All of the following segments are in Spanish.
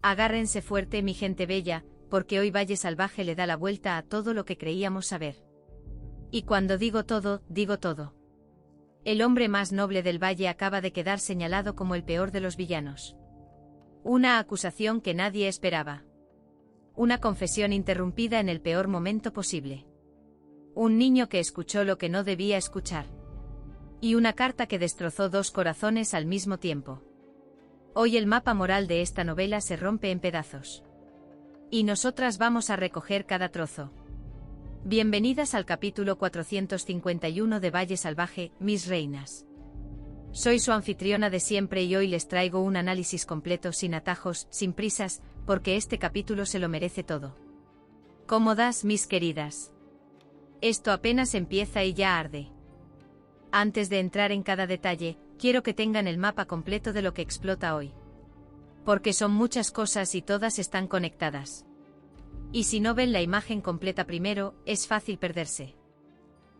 Agárrense fuerte, mi gente bella, porque hoy Valle Salvaje le da la vuelta a todo lo que creíamos saber. Y cuando digo todo, digo todo. El hombre más noble del Valle acaba de quedar señalado como el peor de los villanos. Una acusación que nadie esperaba. Una confesión interrumpida en el peor momento posible. Un niño que escuchó lo que no debía escuchar. Y una carta que destrozó dos corazones al mismo tiempo. Hoy el mapa moral de esta novela se rompe en pedazos. Y nosotras vamos a recoger cada trozo. Bienvenidas al capítulo 451 de Valle Salvaje, mis reinas. Soy su anfitriona de siempre y hoy les traigo un análisis completo, sin atajos, sin prisas, porque este capítulo se lo merece todo. Cómodas, mis queridas. Esto apenas empieza y ya arde. Antes de entrar en cada detalle, quiero que tengan el mapa completo de lo que explota hoy. Porque son muchas cosas y todas están conectadas. Y si no ven la imagen completa primero, es fácil perderse.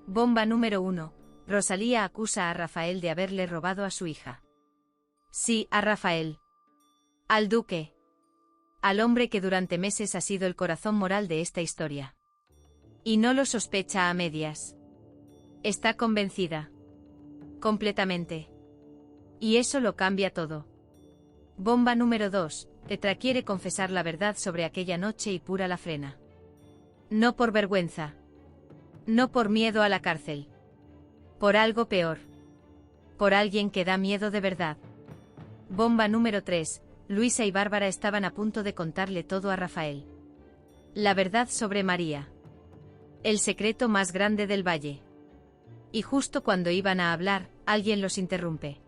Bomba número 1. Rosalía acusa a Rafael de haberle robado a su hija. Sí, a Rafael. Al duque. Al hombre que durante meses ha sido el corazón moral de esta historia. Y no lo sospecha a medias. Está convencida. Completamente. Y eso lo cambia todo. Bomba número 2. Petra quiere confesar la verdad sobre aquella noche y Pura la frena. No por vergüenza. No por miedo a la cárcel. Por algo peor. Por alguien que da miedo de verdad. Bomba número 3. Luisa y Bárbara estaban a punto de contarle todo a Rafael. La verdad sobre María. El secreto más grande del Valle. Y justo cuando iban a hablar, alguien los interrumpe.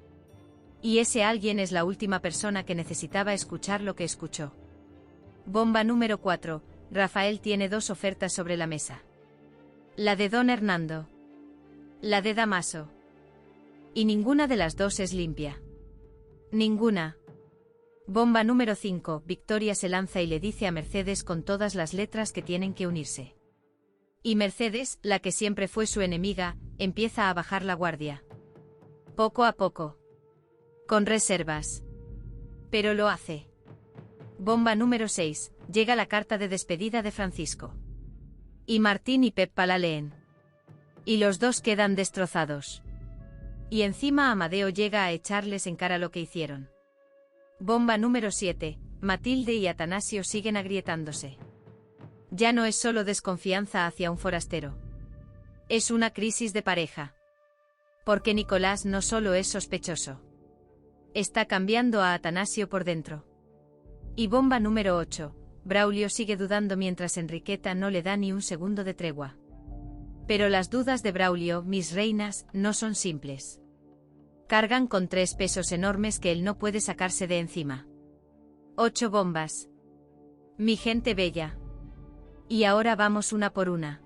Y ese alguien es la última persona que necesitaba escuchar lo que escuchó. Bomba número 4. Rafael tiene dos ofertas sobre la mesa. La de don Hernando. La de Damaso. Y ninguna de las dos es limpia. Ninguna. Bomba número 5. Victoria se lanza y le dice a Mercedes con todas las letras que tienen que unirse. Y Mercedes, la que siempre fue su enemiga, empieza a bajar la guardia. Poco a poco. Con reservas. Pero lo hace. Bomba número 6. Llega la carta de despedida de Francisco. Y Martín y Peppa la leen. Y los dos quedan destrozados. Y encima Amadeo llega a echarles en cara lo que hicieron. Bomba número 7. Matilde y Atanasio siguen agrietándose. Ya no es solo desconfianza hacia un forastero. Es una crisis de pareja. Porque Nicolás no solo es sospechoso. Está cambiando a Atanasio por dentro. Y bomba número 8. Braulio sigue dudando mientras Enriqueta no le da ni un segundo de tregua. Pero las dudas de Braulio, mis reinas, no son simples. Cargan con 3 pesos enormes que él no puede sacarse de encima. 8 bombas. Mi gente bella. Y ahora vamos una por una.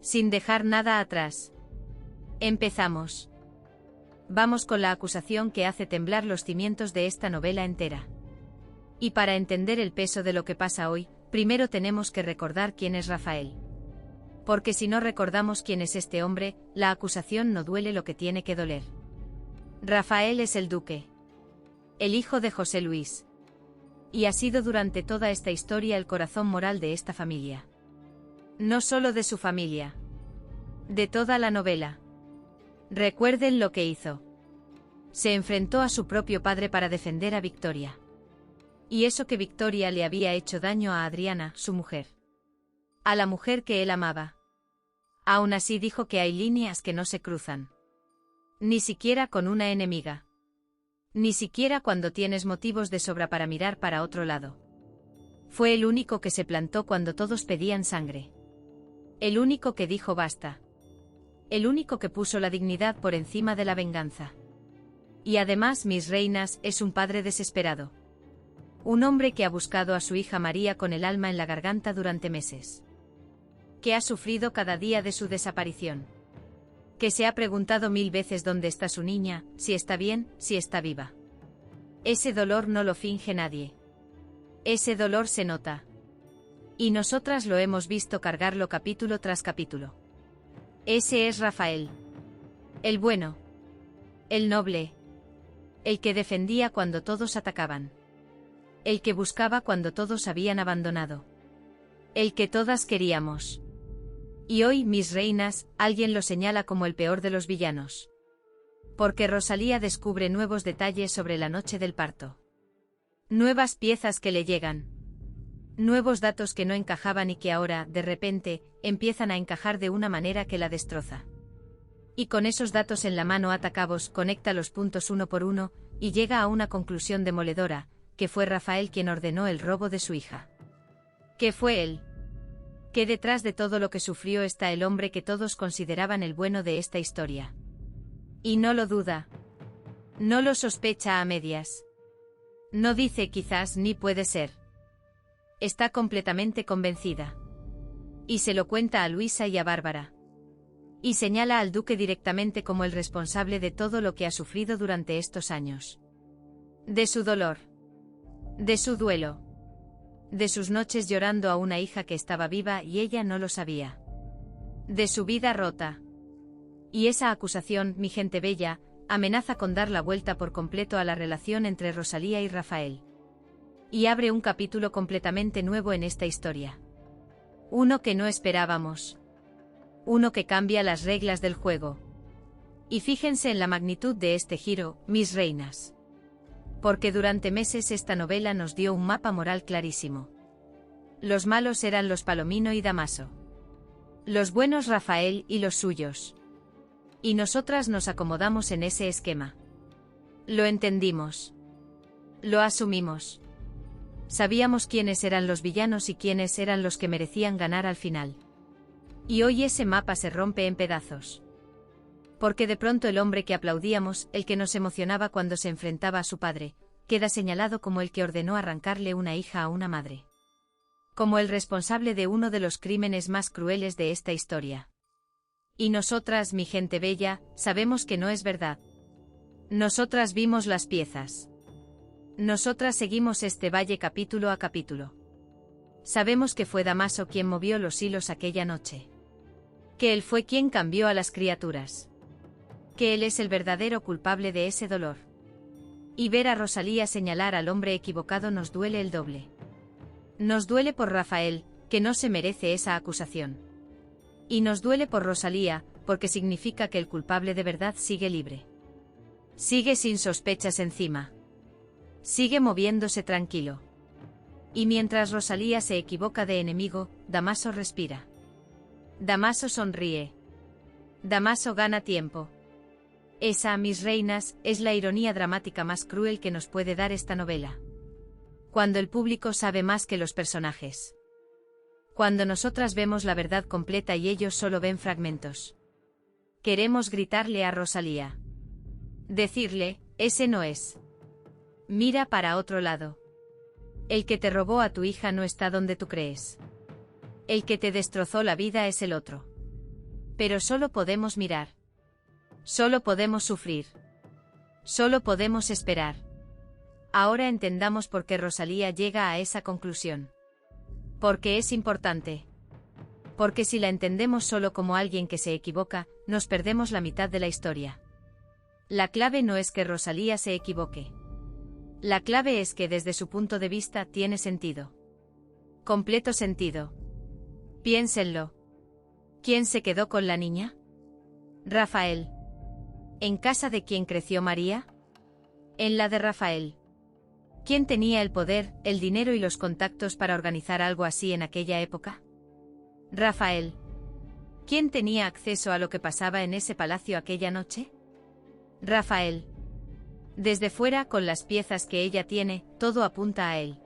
Sin dejar nada atrás. Empezamos. Vamos con la acusación que hace temblar los cimientos de esta novela entera. Y para entender el peso de lo que pasa hoy, primero tenemos que recordar quién es Rafael. Porque si no recordamos quién es este hombre, la acusación no duele lo que tiene que doler. Rafael es el duque. El hijo de José Luis. Y ha sido durante toda esta historia el corazón moral de esta familia. No solo de su familia. De toda la novela. Recuerden lo que hizo. Se enfrentó a su propio padre para defender a Victoria. Y eso que Victoria le había hecho daño a Adriana, su mujer. A la mujer que él amaba. Aún así dijo que hay líneas que no se cruzan. Ni siquiera con una enemiga. Ni siquiera cuando tienes motivos de sobra para mirar para otro lado. Fue el único que se plantó cuando todos pedían sangre. El único que dijo basta. El único que puso la dignidad por encima de la venganza. Y además, mis reinas, es un padre desesperado. Un hombre que ha buscado a su hija María con el alma en la garganta durante meses. Que ha sufrido cada día de su desaparición. Que se ha preguntado 1000 veces dónde está su niña, si está bien, si está viva. Ese dolor no lo finge nadie. Ese dolor se nota. Y nosotras lo hemos visto cargarlo capítulo tras capítulo. Ese es Rafael. El bueno. El noble. El que defendía cuando todos atacaban. El que buscaba cuando todos habían abandonado. El que todas queríamos. Y hoy, mis reinas, alguien lo señala como el peor de los villanos. Porque Rosalía descubre nuevos detalles sobre la noche del parto. Nuevas piezas que le llegan. Nuevos datos que no encajaban y que ahora, de repente, empiezan a encajar de una manera que la destroza. Y con esos datos en la mano ata cabos, conecta los puntos uno por uno, y llega a una conclusión demoledora, que fue Rafael quien ordenó el robo de su hija. ¿Qué fue él? Que detrás de todo lo que sufrió está el hombre que todos consideraban el bueno de esta historia. Y no lo duda. No lo sospecha a medias. No dice quizás ni puede ser. Está completamente convencida. Y se lo cuenta a Luisa y a Bárbara. Y señala al duque directamente como el responsable de todo lo que ha sufrido durante estos años. De su dolor. De su duelo. De sus noches llorando a una hija que estaba viva y ella no lo sabía. De su vida rota. Y esa acusación, mi gente bella, amenaza con dar la vuelta por completo a la relación entre Rosalía y Rafael. Y abre un capítulo completamente nuevo en esta historia. Uno que no esperábamos. Uno que cambia las reglas del juego. Y fíjense en la magnitud de este giro, mis reinas. Porque durante meses esta novela nos dio un mapa moral clarísimo. Los malos eran los Palomino y Damaso. Los buenos Rafael y los suyos. Y nosotras nos acomodamos en ese esquema. Lo entendimos. Lo asumimos. Sabíamos quiénes eran los villanos y quiénes eran los que merecían ganar al final. Y hoy ese mapa se rompe en pedazos. Porque de pronto el hombre que aplaudíamos, el que nos emocionaba cuando se enfrentaba a su padre, queda señalado como el que ordenó arrancarle una hija a una madre. Como el responsable de uno de los crímenes más crueles de esta historia. Y nosotras, mi gente bella, sabemos que no es verdad. Nosotras vimos las piezas. Nosotras seguimos este valle capítulo a capítulo. Sabemos que fue Damaso quien movió los hilos aquella noche. Que él fue quien cambió a las criaturas. Que él es el verdadero culpable de ese dolor. Y ver a Rosalía señalar al hombre equivocado nos duele el doble. Nos duele por Rafael, que no se merece esa acusación. Y nos duele por Rosalía, porque significa que el culpable de verdad sigue libre. Sigue sin sospechas encima. Sigue moviéndose tranquilo. Y mientras Rosalía se equivoca de enemigo, Damaso respira. Damaso sonríe. Damaso gana tiempo. Esa, mis reinas, es la ironía dramática más cruel que nos puede dar esta novela. Cuando el público sabe más que los personajes. Cuando nosotras vemos la verdad completa y ellos solo ven fragmentos. Queremos gritarle a Rosalía. Decirle, ese no es. Mira para otro lado. El que te robó a tu hija no está donde tú crees. El que te destrozó la vida es el otro. Pero solo podemos mirar. Solo podemos sufrir. Solo podemos esperar. Ahora entendamos por qué Rosalía llega a esa conclusión. Porque es importante. Porque si la entendemos solo como alguien que se equivoca, nos perdemos la mitad de la historia. La clave no es que Rosalía se equivoque. La clave es que desde su punto de vista tiene sentido. Completo sentido. Piénsenlo. ¿Quién se quedó con la niña? Rafael. ¿En casa de quién creció María? En la de Rafael. ¿Quién tenía el poder, el dinero y los contactos para organizar algo así en aquella época? Rafael. ¿Quién tenía acceso a lo que pasaba en ese palacio aquella noche? Rafael. Desde fuera, con las piezas que ella tiene, todo apunta a él.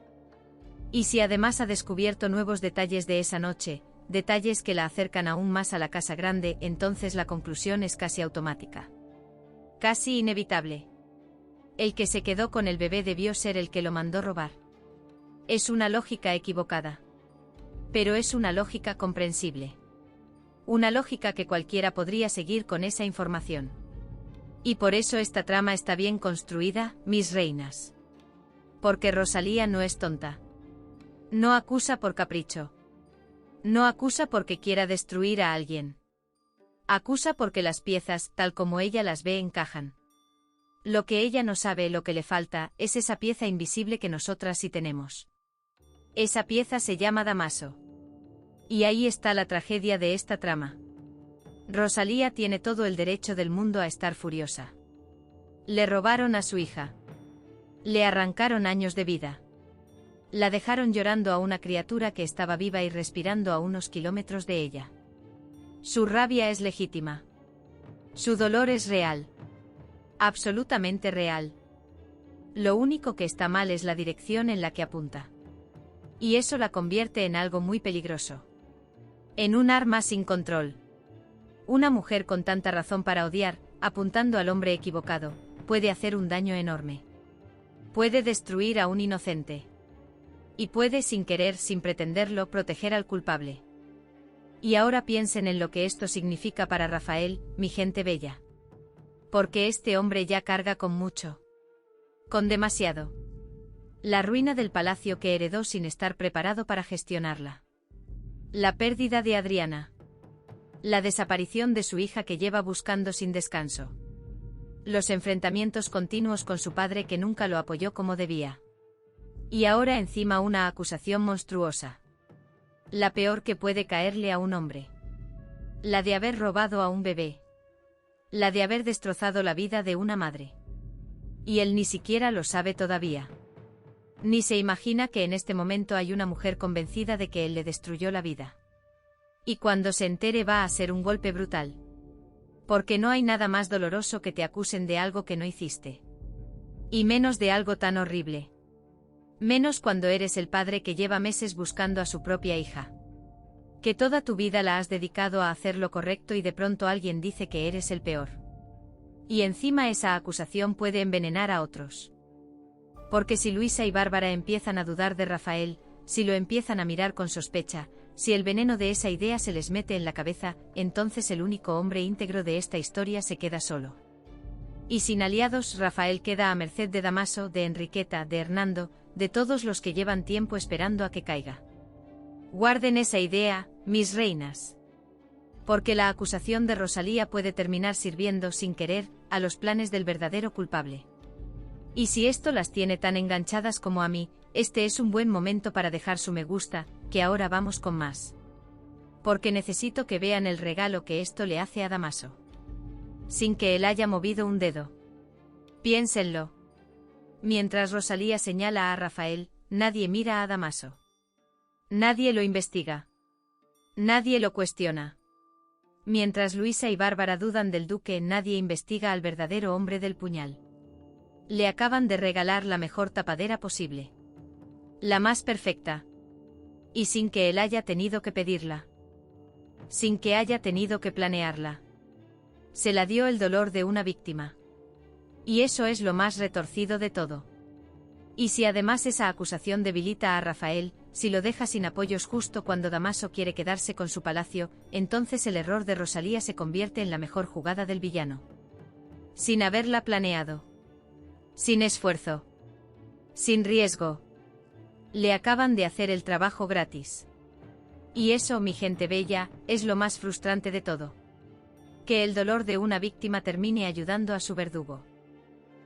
Y si además ha descubierto nuevos detalles de esa noche, detalles que la acercan aún más a la casa grande, entonces la conclusión es casi automática. Casi inevitable. El que se quedó con el bebé debió ser el que lo mandó robar. Es una lógica equivocada. Pero es una lógica comprensible. Una lógica que cualquiera podría seguir con esa información. Y por eso esta trama está bien construida, mis reinas. Porque Rosalía no es tonta. No acusa por capricho. No acusa porque quiera destruir a alguien. Acusa porque las piezas, tal como ella las ve, encajan. Lo que ella no sabe, lo que le falta, es esa pieza invisible que nosotras sí tenemos. Esa pieza se llama Damaso. Y ahí está la tragedia de esta trama. Rosalía tiene todo el derecho del mundo a estar furiosa. Le robaron a su hija. Le arrancaron años de vida. La dejaron llorando a una criatura que estaba viva y respirando a unos kilómetros de ella. Su rabia es legítima. Su dolor es real. Absolutamente real. Lo único que está mal es la dirección en la que apunta. Y eso la convierte en algo muy peligroso. En un arma sin control. Una mujer con tanta razón para odiar, apuntando al hombre equivocado, puede hacer un daño enorme. Puede destruir a un inocente. Y puede, sin querer, sin pretenderlo, proteger al culpable. Y ahora piensen en lo que esto significa para Rafael, mi gente bella. Porque este hombre ya carga con mucho. Con demasiado. La ruina del palacio que heredó sin estar preparado para gestionarla. La pérdida de Adriana. La desaparición de su hija que lleva buscando sin descanso. Los enfrentamientos continuos con su padre que nunca lo apoyó como debía. Y ahora encima una acusación monstruosa. La peor que puede caerle a un hombre. La de haber robado a un bebé. La de haber destrozado la vida de una madre. Y él ni siquiera lo sabe todavía. Ni se imagina que en este momento hay una mujer convencida de que él le destruyó la vida. Y cuando se entere va a ser un golpe brutal. Porque no hay nada más doloroso que te acusen de algo que no hiciste. Y menos de algo tan horrible. Menos cuando eres el padre que lleva meses buscando a su propia hija. Que toda tu vida la has dedicado a hacer lo correcto y de pronto alguien dice que eres el peor. Y encima esa acusación puede envenenar a otros. Porque si Luisa y Bárbara empiezan a dudar de Rafael, si lo empiezan a mirar con sospecha, si el veneno de esa idea se les mete en la cabeza, entonces el único hombre íntegro de esta historia se queda solo. Y sin aliados, Rafael queda a merced de Damaso, de Enriqueta, de Hernando, de todos los que llevan tiempo esperando a que caiga. Guarden esa idea, mis reinas. Porque la acusación de Rosalía puede terminar sirviendo, sin querer, a los planes del verdadero culpable. Y si esto las tiene tan enganchadas como a mí, este es un buen momento para dejar su me gusta, que ahora vamos con más. Porque necesito que vean el regalo que esto le hace a Damaso. Sin que él haya movido un dedo. Piénsenlo. Mientras Rosalía señala a Rafael, nadie mira a Damaso. Nadie lo investiga. Nadie lo cuestiona. Mientras Luisa y Bárbara dudan del duque, nadie investiga al verdadero hombre del puñal. Le acaban de regalar la mejor tapadera posible. La más perfecta. Y sin que él haya tenido que pedirla. Sin que haya tenido que planearla. Se la dio el dolor de una víctima. Y eso es lo más retorcido de todo. Y si además esa acusación debilita a Rafael, si lo deja sin apoyos justo cuando Damaso quiere quedarse con su palacio, entonces el error de Rosalía se convierte en la mejor jugada del villano. Sin haberla planeado. Sin esfuerzo. Sin riesgo. Le acaban de hacer el trabajo gratis. Y eso, mi gente bella, es lo más frustrante de todo. Que el dolor de una víctima termine ayudando a su verdugo.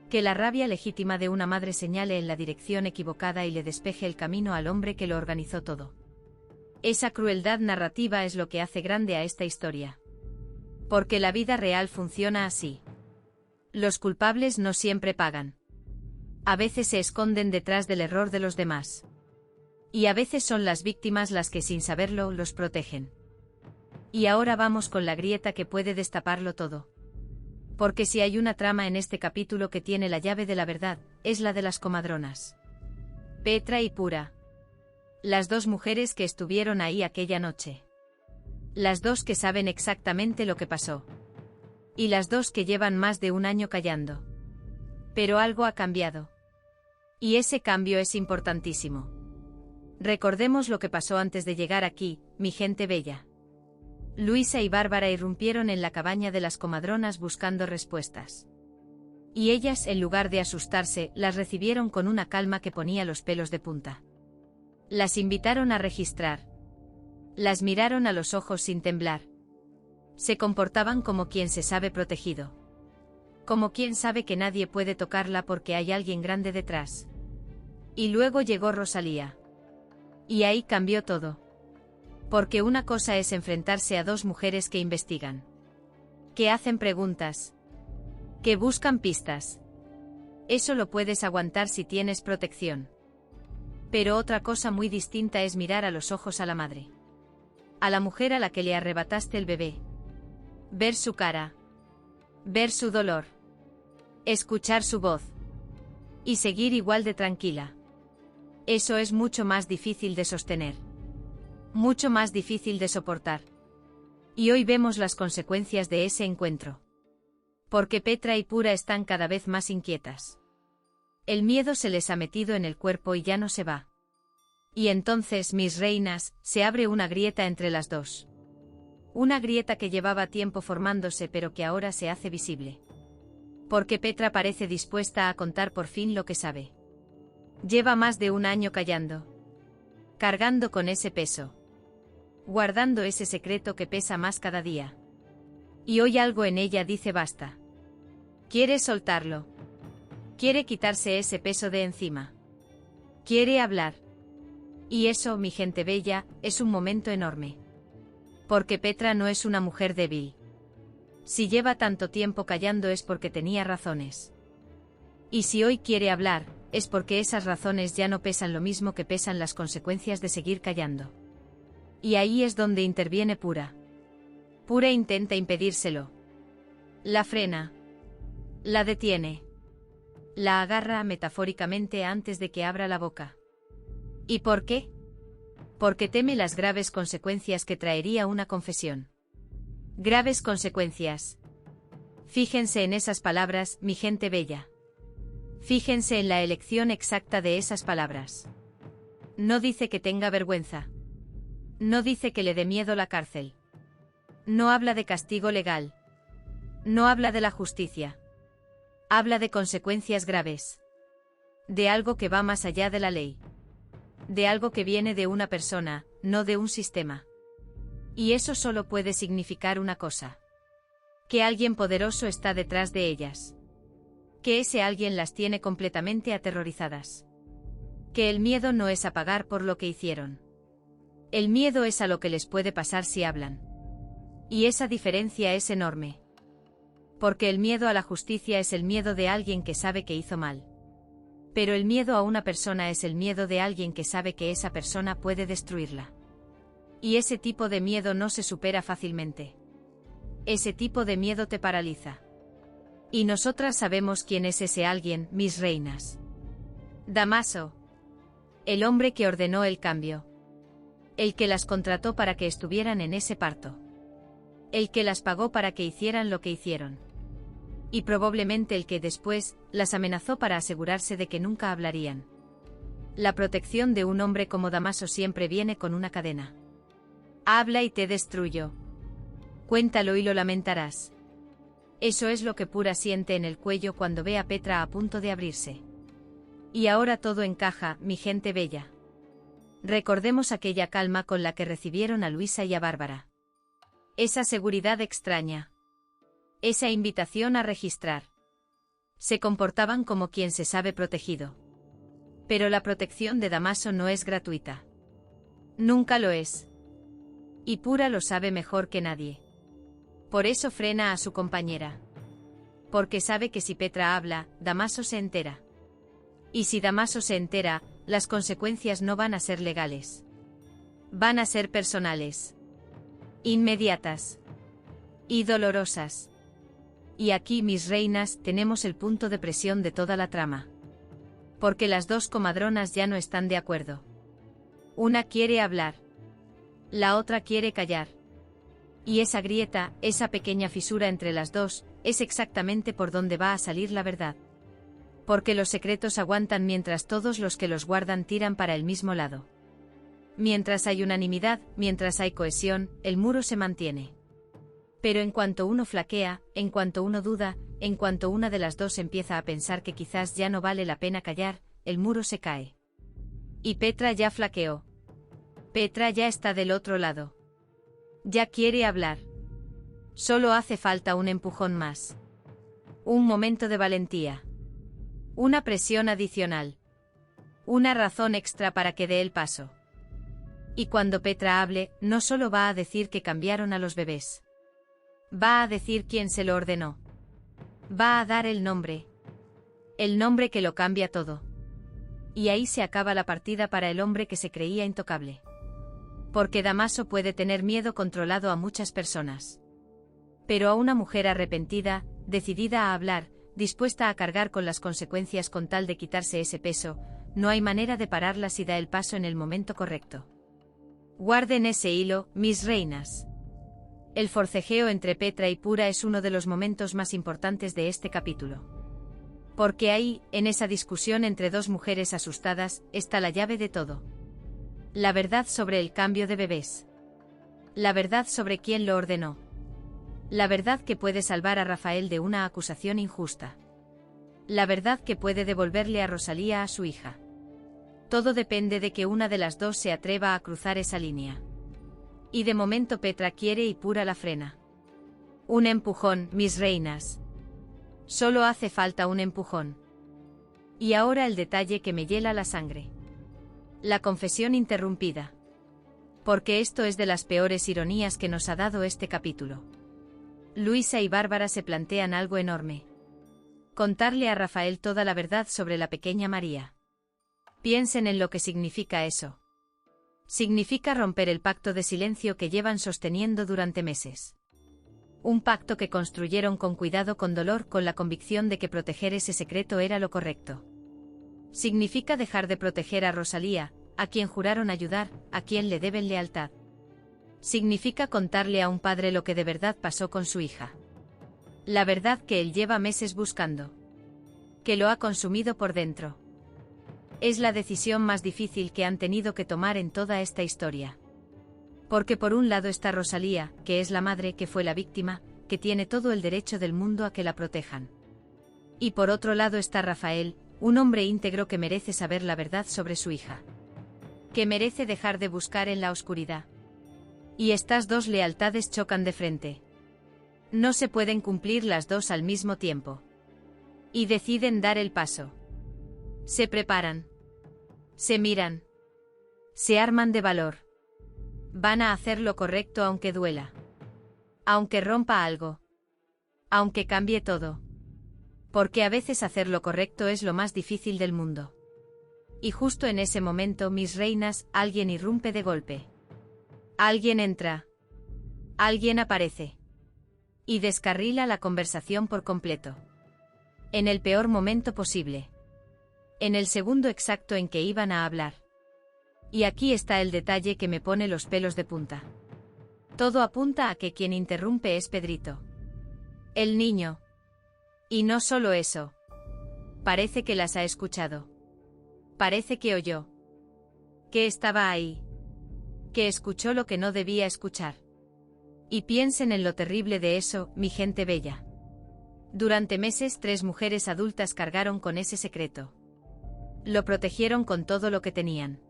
Que la rabia legítima de una madre señale en la dirección equivocada y le despeje el camino al hombre que lo organizó todo. Esa crueldad narrativa es lo que hace grande a esta historia. Porque la vida real funciona así. Los culpables no siempre pagan. A veces se esconden detrás del error de los demás. Y a veces son las víctimas las que sin saberlo los protegen. Y ahora vamos con la grieta que puede destaparlo todo. Porque si hay una trama en este capítulo que tiene la llave de la verdad, es la de las comadronas. Petra y Pura. Las dos mujeres que estuvieron ahí aquella noche. Las dos que saben exactamente lo que pasó. Y las dos que llevan más de un año callando. Pero algo ha cambiado. Y ese cambio es importantísimo. Recordemos lo que pasó antes de llegar aquí, mi gente bella. Luisa y Bárbara irrumpieron en la cabaña de las comadronas buscando respuestas. Y ellas, en lugar de asustarse, las recibieron con una calma que ponía los pelos de punta. Las invitaron a registrar. Las miraron a los ojos sin temblar. Se comportaban como quien se sabe protegido. Como quien sabe que nadie puede tocarla porque hay alguien grande detrás. Y luego llegó Rosalía. Y ahí cambió todo. Porque una cosa es enfrentarse a dos mujeres que investigan, que hacen preguntas, que buscan pistas. Eso lo puedes aguantar si tienes protección. Pero otra cosa muy distinta es mirar a los ojos a la madre. A la mujer a la que le arrebataste el bebé. Ver su cara. Ver su dolor. Escuchar su voz. Y seguir igual de tranquila. Eso es mucho más difícil de sostener. Mucho más difícil de soportar. Y hoy vemos las consecuencias de ese encuentro. Porque Petra y Pura están cada vez más inquietas. El miedo se les ha metido en el cuerpo y ya no se va. Y entonces, mis reinas, se abre una grieta entre las dos. Una grieta que llevaba tiempo formándose pero que ahora se hace visible. Porque Petra parece dispuesta a contar por fin lo que sabe. Lleva más de un año callando. Cargando con ese peso. Guardando ese secreto que pesa más cada día. Y hoy algo en ella dice basta. Quiere soltarlo. Quiere quitarse ese peso de encima. Quiere hablar. Y eso, mi gente bella, es un momento enorme. Porque Petra no es una mujer débil. Si lleva tanto tiempo callando es porque tenía razones. Y si hoy quiere hablar, es porque esas razones ya no pesan lo mismo que pesan las consecuencias de seguir callando. Y ahí es donde interviene Pura. Pura intenta impedírselo. La frena. La detiene. La agarra metafóricamente antes de que abra la boca. ¿Y por qué? Porque teme las graves consecuencias que traería una confesión. Graves consecuencias. Fíjense en esas palabras, mi gente bella. Fíjense en la elección exacta de esas palabras. No dice que tenga vergüenza. No dice que le dé miedo la cárcel. No habla de castigo legal. No habla de la justicia. Habla de consecuencias graves. De algo que va más allá de la ley. De algo que viene de una persona, no de un sistema. Y eso solo puede significar una cosa. Que alguien poderoso está detrás de ellas. Que ese alguien las tiene completamente aterrorizadas. Que el miedo no es a pagar por lo que hicieron. El miedo es a lo que les puede pasar si hablan. Y esa diferencia es enorme. Porque el miedo a la justicia es el miedo de alguien que sabe que hizo mal. Pero el miedo a una persona es el miedo de alguien que sabe que esa persona puede destruirla. Y ese tipo de miedo no se supera fácilmente. Ese tipo de miedo te paraliza. Y nosotras sabemos quién es ese alguien, mis reinas. Damaso. El hombre que ordenó el cambio. El que las contrató para que estuvieran en ese parto. El que las pagó para que hicieran lo que hicieron. Y probablemente el que después las amenazó para asegurarse de que nunca hablarían. La protección de un hombre como Damaso siempre viene con una cadena. Habla y te destruyo. Cuéntalo y lo lamentarás. Eso es lo que Pura siente en el cuello cuando ve a Petra a punto de abrirse. Y ahora todo encaja, mi gente bella. Recordemos aquella calma con la que recibieron a Luisa y a Bárbara. Esa seguridad extraña. Esa invitación a registrar. Se comportaban como quien se sabe protegido. Pero la protección de Damaso no es gratuita. Nunca lo es. Y Pura lo sabe mejor que nadie. Por eso frena a su compañera. Porque sabe que si Petra habla, Damaso se entera. Y si Damaso se entera, las consecuencias no van a ser legales. Van a ser personales. Inmediatas. Y dolorosas. Y aquí, mis reinas, tenemos el punto de presión de toda la trama. Porque las dos comadronas ya no están de acuerdo. Una quiere hablar. La otra quiere callar. Y esa grieta, esa pequeña fisura entre las dos, es exactamente por donde va a salir la verdad. Porque los secretos aguantan mientras todos los que los guardan tiran para el mismo lado. Mientras hay unanimidad, mientras hay cohesión, el muro se mantiene. Pero en cuanto uno flaquea, en cuanto uno duda, en cuanto una de las dos empieza a pensar que quizás ya no vale la pena callar, el muro se cae. Y Petra ya flaqueó. Petra ya está del otro lado. Ya quiere hablar. Solo hace falta un empujón más. Un momento de valentía. Una presión adicional. Una razón extra para que dé el paso. Y cuando Petra hable, no solo va a decir que cambiaron a los bebés. Va a decir quién se lo ordenó. Va a dar el nombre. El nombre que lo cambia todo. Y ahí se acaba la partida para el hombre que se creía intocable. Porque Damaso puede tener miedo controlado a muchas personas. Pero a una mujer arrepentida, decidida a hablar, dispuesta a cargar con las consecuencias con tal de quitarse ese peso, no hay manera de pararla si da el paso en el momento correcto. Guarden ese hilo, mis reinas. El forcejeo entre Petra y Pura es uno de los momentos más importantes de este capítulo. Porque ahí, en esa discusión entre dos mujeres asustadas, está la llave de todo. La verdad sobre el cambio de bebés. La verdad sobre quién lo ordenó. La verdad que puede salvar a Rafael de una acusación injusta. La verdad que puede devolverle a Rosalía a su hija. Todo depende de que una de las dos se atreva a cruzar esa línea. Y de momento Petra quiere y Pura la frena. Un empujón, mis reinas. Solo hace falta un empujón. Y ahora el detalle que me hiela la sangre. La confesión interrumpida. Porque esto es de las peores ironías que nos ha dado este capítulo. Luisa y Bárbara se plantean algo enorme. Contarle a Rafael toda la verdad sobre la pequeña María. Piensen en lo que significa eso. Significa romper el pacto de silencio que llevan sosteniendo durante meses. Un pacto que construyeron con cuidado, con dolor, con la convicción de que proteger ese secreto era lo correcto. Significa dejar de proteger a Rosalía, a quien juraron ayudar, a quien le deben lealtad. Significa contarle a un padre lo que de verdad pasó con su hija. La verdad que él lleva meses buscando. Que lo ha consumido por dentro. Es la decisión más difícil que han tenido que tomar en toda esta historia. Porque por un lado está Rosalía, que es la madre que fue la víctima, que tiene todo el derecho del mundo a que la protejan. Y por otro lado está Rafael, un hombre íntegro que merece saber la verdad sobre su hija. Que merece dejar de buscar en la oscuridad. Y estas dos lealtades chocan de frente. No se pueden cumplir las dos al mismo tiempo. Y deciden dar el paso. Se preparan. Se miran. Se arman de valor. Van a hacer lo correcto aunque duela. Aunque rompa algo. Aunque cambie todo. Porque a veces hacer lo correcto es lo más difícil del mundo. Y justo en ese momento, mis reinas, alguien irrumpe de golpe. Alguien entra. Alguien aparece. Y descarrila la conversación por completo. En el peor momento posible. En el segundo exacto en que iban a hablar. Y aquí está el detalle que me pone los pelos de punta. Todo apunta a que quien interrumpe es Pedrito. El niño. Y no solo eso. Parece que las ha escuchado. Parece que oyó. Que estaba ahí. Que escuchó lo que no debía escuchar. Y piensen en lo terrible de eso, mi gente bella. Durante meses 3 mujeres adultas cargaron con ese secreto. Lo protegieron con todo lo que tenían.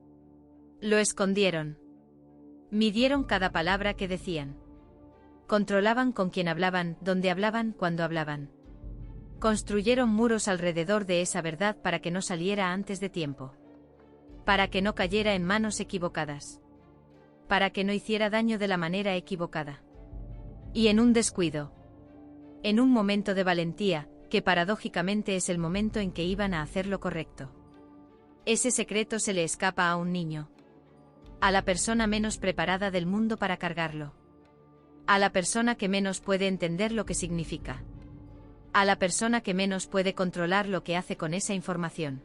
Lo escondieron. Midieron cada palabra que decían. Controlaban con quién hablaban, dónde hablaban, cuándo hablaban. Construyeron muros alrededor de esa verdad para que no saliera antes de tiempo. Para que no cayera en manos equivocadas. Para que no hiciera daño de la manera equivocada. Y en un descuido. En un momento de valentía, que paradójicamente es el momento en que iban a hacer lo correcto. Ese secreto se le escapa a un niño. A la persona menos preparada del mundo para cargarlo. A la persona que menos puede entender lo que significa. A la persona que menos puede controlar lo que hace con esa información.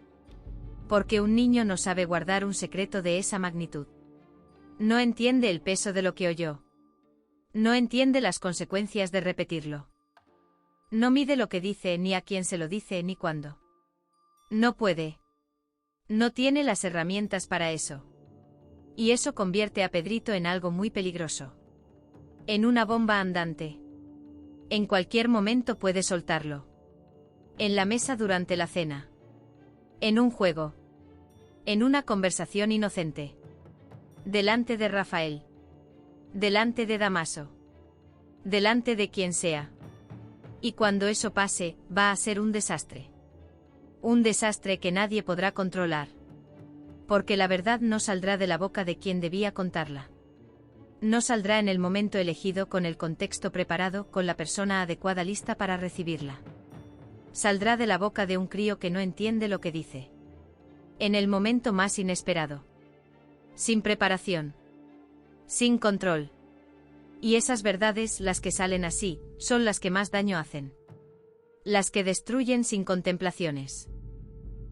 Porque un niño no sabe guardar un secreto de esa magnitud. No entiende el peso de lo que oyó. No entiende las consecuencias de repetirlo. No mide lo que dice, ni a quién se lo dice, ni cuándo. No puede. No tiene las herramientas para eso. Y eso convierte a Pedrito en algo muy peligroso. En una bomba andante. En cualquier momento puede soltarlo. En la mesa durante la cena. En un juego. En una conversación inocente. Delante de Rafael. Delante de Damaso. Delante de quien sea. Y cuando eso pase, va a ser un desastre. Un desastre que nadie podrá controlar. Porque la verdad no saldrá de la boca de quien debía contarla. No saldrá en el momento elegido, con el contexto preparado, con la persona adecuada lista para recibirla. Saldrá de la boca de un crío que no entiende lo que dice. En el momento más inesperado. Sin preparación. Sin control. Y esas verdades, las que salen así, son las que más daño hacen. Las que destruyen sin contemplaciones.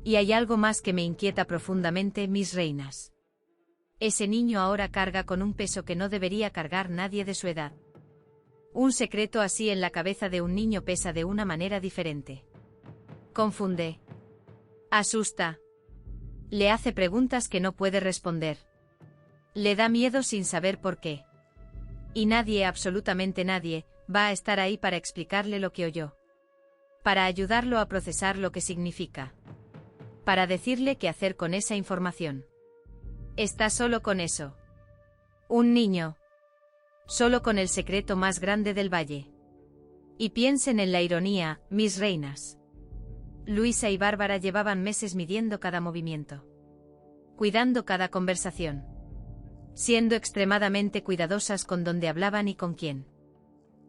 Y hay algo más que me inquieta profundamente, mis reinas. Ese niño ahora carga con un peso que no debería cargar nadie de su edad. Un secreto así en la cabeza de un niño pesa de una manera diferente. Confunde. Asusta. Le hace preguntas que no puede responder. Le da miedo sin saber por qué. Y nadie, absolutamente nadie, va a estar ahí para explicarle lo que oyó. Para ayudarlo a procesar lo que significa. Para decirle qué hacer con esa información. Está solo con eso. Un niño. Solo con el secreto más grande del valle. Y piensen en la ironía, mis reinas. Luisa y Bárbara llevaban meses midiendo cada movimiento. Cuidando cada conversación. Siendo extremadamente cuidadosas con dónde hablaban y con quién.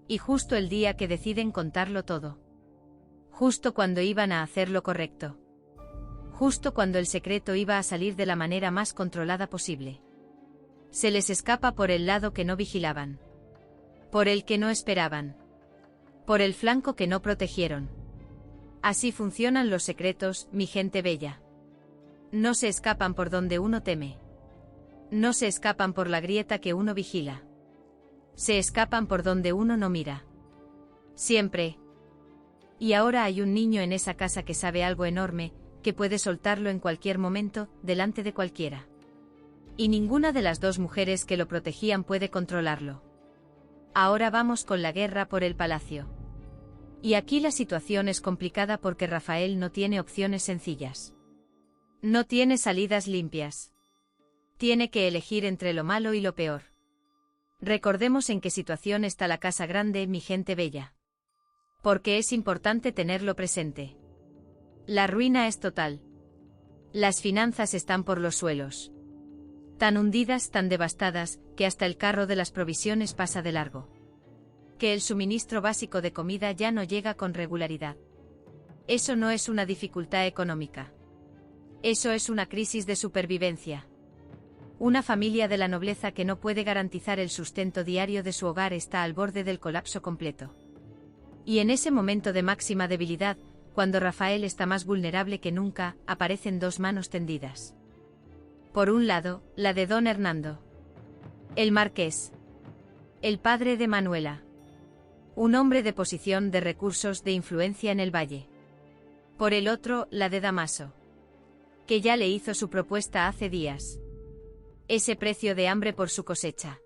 Y justo el día que deciden contarlo todo. Justo cuando iban a hacer lo correcto. Justo cuando el secreto iba a salir de la manera más controlada posible. Se les escapa por el lado que no vigilaban. Por el que no esperaban. Por el flanco que no protegieron. Así funcionan los secretos, mi gente bella. No se escapan por donde uno teme. No se escapan por la grieta que uno vigila. Se escapan por donde uno no mira. Siempre. Y ahora hay un niño en esa casa que sabe algo enorme, que puede soltarlo en cualquier momento, delante de cualquiera. Y ninguna de las dos mujeres que lo protegían puede controlarlo. Ahora vamos con la guerra por el palacio. Y aquí la situación es complicada porque Rafael no tiene opciones sencillas. No tiene salidas limpias. Tiene que elegir entre lo malo y lo peor. Recordemos en qué situación está la casa grande, mi gente bella. Porque es importante tenerlo presente. La ruina es total. Las finanzas están por los suelos. Tan hundidas, tan devastadas, que hasta el carro de las provisiones pasa de largo. Que el suministro básico de comida ya no llega con regularidad. Eso no es una dificultad económica. Eso es una crisis de supervivencia. Una familia de la nobleza que no puede garantizar el sustento diario de su hogar está al borde del colapso completo. Y en ese momento de máxima debilidad, cuando Rafael está más vulnerable que nunca, aparecen dos manos tendidas. Por un lado, la de don Hernando. El marqués. El padre de Manuela. Un hombre de posición, de recursos, de influencia en el valle. Por el otro, la de Damaso. Que ya le hizo su propuesta hace días. Ese precio de hambre por su cosecha.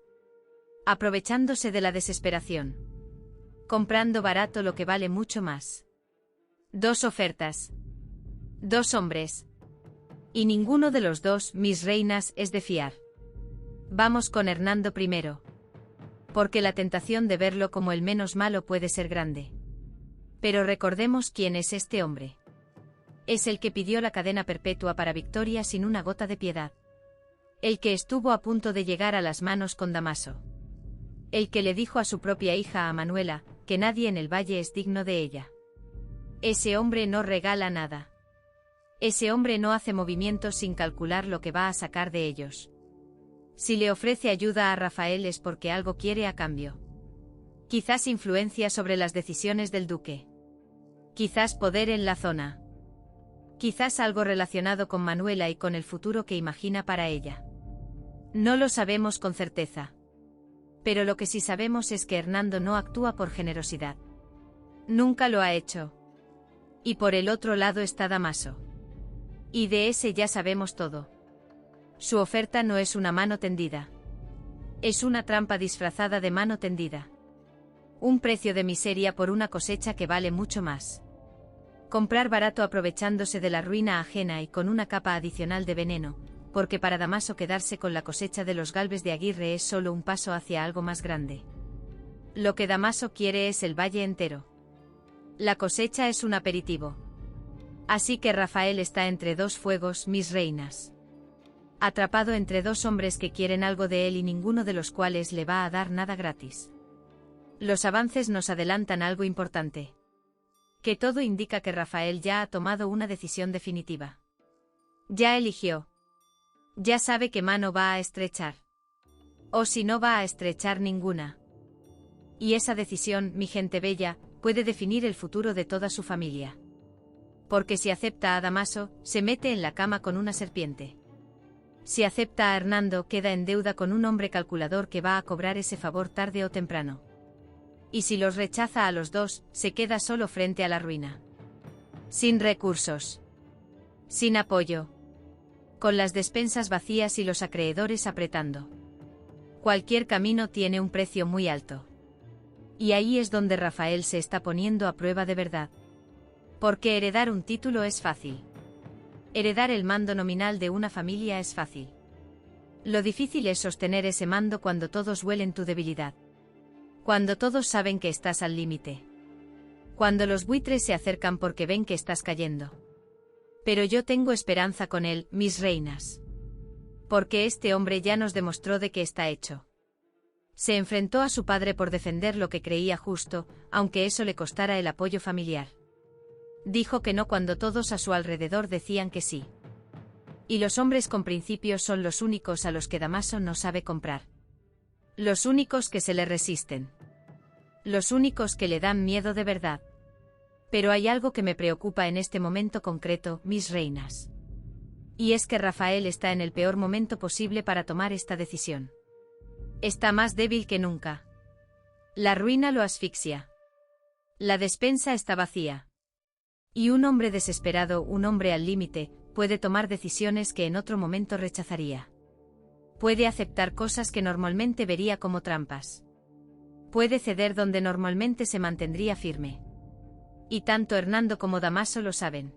Aprovechándose de la desesperación. Comprando barato lo que vale mucho más. Dos ofertas. Dos hombres. Y ninguno de los dos, mis reinas, es de fiar. Vamos con Hernando primero. Porque la tentación de verlo como el menos malo puede ser grande. Pero recordemos quién es este hombre. Es el que pidió la cadena perpetua para Victoria sin una gota de piedad. El que estuvo a punto de llegar a las manos con Damaso. El que le dijo a su propia hija, a Manuela, que nadie en el valle es digno de ella. Ese hombre no regala nada. Ese hombre no hace movimientos sin calcular lo que va a sacar de ellos. Si le ofrece ayuda a Rafael es porque algo quiere a cambio. Quizás influencia sobre las decisiones del duque. Quizás poder en la zona. Quizás algo relacionado con Manuela y con el futuro que imagina para ella. No lo sabemos con certeza. Pero lo que sí sabemos es que Hernando no actúa por generosidad. Nunca lo ha hecho. Y por el otro lado está Damaso. Y de ese ya sabemos todo. Su oferta no es una mano tendida. Es una trampa disfrazada de mano tendida. Un precio de miseria por una cosecha que vale mucho más. Comprar barato aprovechándose de la ruina ajena y con una capa adicional de veneno, porque para Damaso quedarse con la cosecha de los Galvez de Aguirre es solo un paso hacia algo más grande. Lo que Damaso quiere es el valle entero. La cosecha es un aperitivo. Así que Rafael está entre dos fuegos, mis reinas. Atrapado entre dos hombres que quieren algo de él y ninguno de los cuales le va a dar nada gratis. Los avances nos adelantan algo importante. Que todo indica que Rafael ya ha tomado una decisión definitiva. Ya eligió. Ya sabe qué mano va a estrechar. O si no va a estrechar ninguna. Y esa decisión, mi gente bella, puede definir el futuro de toda su familia. Porque si acepta a Dámaso, se mete en la cama con una serpiente. Si acepta a Hernando, queda en deuda con un hombre calculador que va a cobrar ese favor tarde o temprano. Y si los rechaza a los dos, se queda solo frente a la ruina. Sin recursos. Sin apoyo. Con las despensas vacías y los acreedores apretando. Cualquier camino tiene un precio muy alto. Y ahí es donde Rafael se está poniendo a prueba de verdad. Porque heredar un título es fácil. Heredar el mando nominal de una familia es fácil. Lo difícil es sostener ese mando cuando todos huelen tu debilidad. Cuando todos saben que estás al límite. Cuando los buitres se acercan porque ven que estás cayendo. Pero yo tengo esperanza con él, mis reinas. Porque este hombre ya nos demostró de qué está hecho. Se enfrentó a su padre por defender lo que creía justo, aunque eso le costara el apoyo familiar. Dijo que no cuando todos a su alrededor decían que sí. Y los hombres con principios son los únicos a los que Dámaso no sabe comprar. Los únicos que se le resisten. Los únicos que le dan miedo de verdad. Pero hay algo que me preocupa en este momento concreto, mis reinas. Y es que Rafael está en el peor momento posible para tomar esta decisión. Está más débil que nunca. La ruina lo asfixia. La despensa está vacía. Y un hombre desesperado, un hombre al límite, puede tomar decisiones que en otro momento rechazaría. Puede aceptar cosas que normalmente vería como trampas. Puede ceder donde normalmente se mantendría firme. Y tanto Hernando como Dámaso lo saben.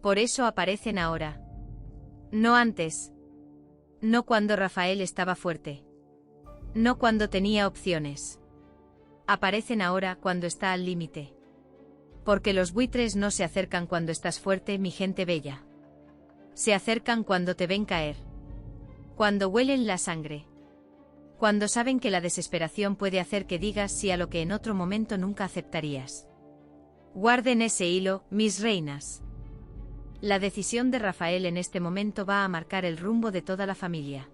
Por eso aparecen ahora. No antes. No cuando Rafael estaba fuerte. No cuando tenía opciones. Aparecen ahora cuando está al límite. Porque los buitres no se acercan cuando estás fuerte, mi gente bella. Se acercan cuando te ven caer. Cuando huelen la sangre. Cuando saben que la desesperación puede hacer que digas sí a lo que en otro momento nunca aceptarías. Guarden ese hilo, mis reinas. La decisión de Rafael en este momento va a marcar el rumbo de toda la familia.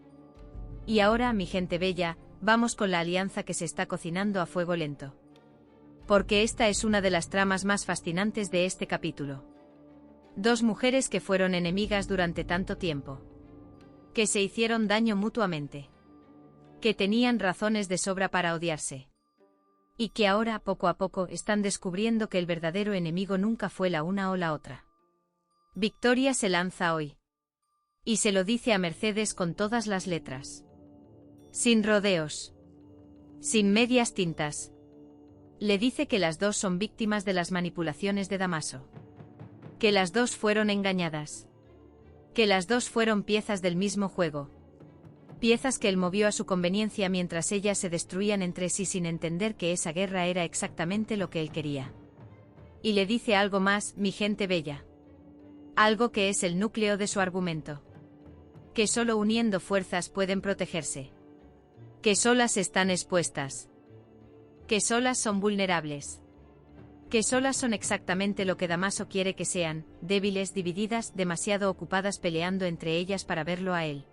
Y ahora, mi gente bella, vamos con la alianza que se está cocinando a fuego lento. Porque esta es una de las tramas más fascinantes de este capítulo. Dos mujeres que fueron enemigas durante tanto tiempo. Que se hicieron daño mutuamente. Que tenían razones de sobra para odiarse. Y que ahora, poco a poco, están descubriendo que el verdadero enemigo nunca fue la una o la otra. Victoria se lanza hoy. Y se lo dice a Mercedes con todas las letras. Sin rodeos. Sin medias tintas. Le dice que las dos son víctimas de las manipulaciones de Dámaso. Que las dos fueron engañadas. Que las dos fueron piezas del mismo juego. Piezas que él movió a su conveniencia mientras ellas se destruían entre sí sin entender que esa guerra era exactamente lo que él quería. Y le dice algo más, mi gente bella. Algo que es el núcleo de su argumento. Que solo uniendo fuerzas pueden protegerse. Que solas están expuestas. Que solas son vulnerables. Que solas son exactamente lo que Dámaso quiere que sean, débiles, divididas, demasiado ocupadas peleando entre ellas para verlo a él.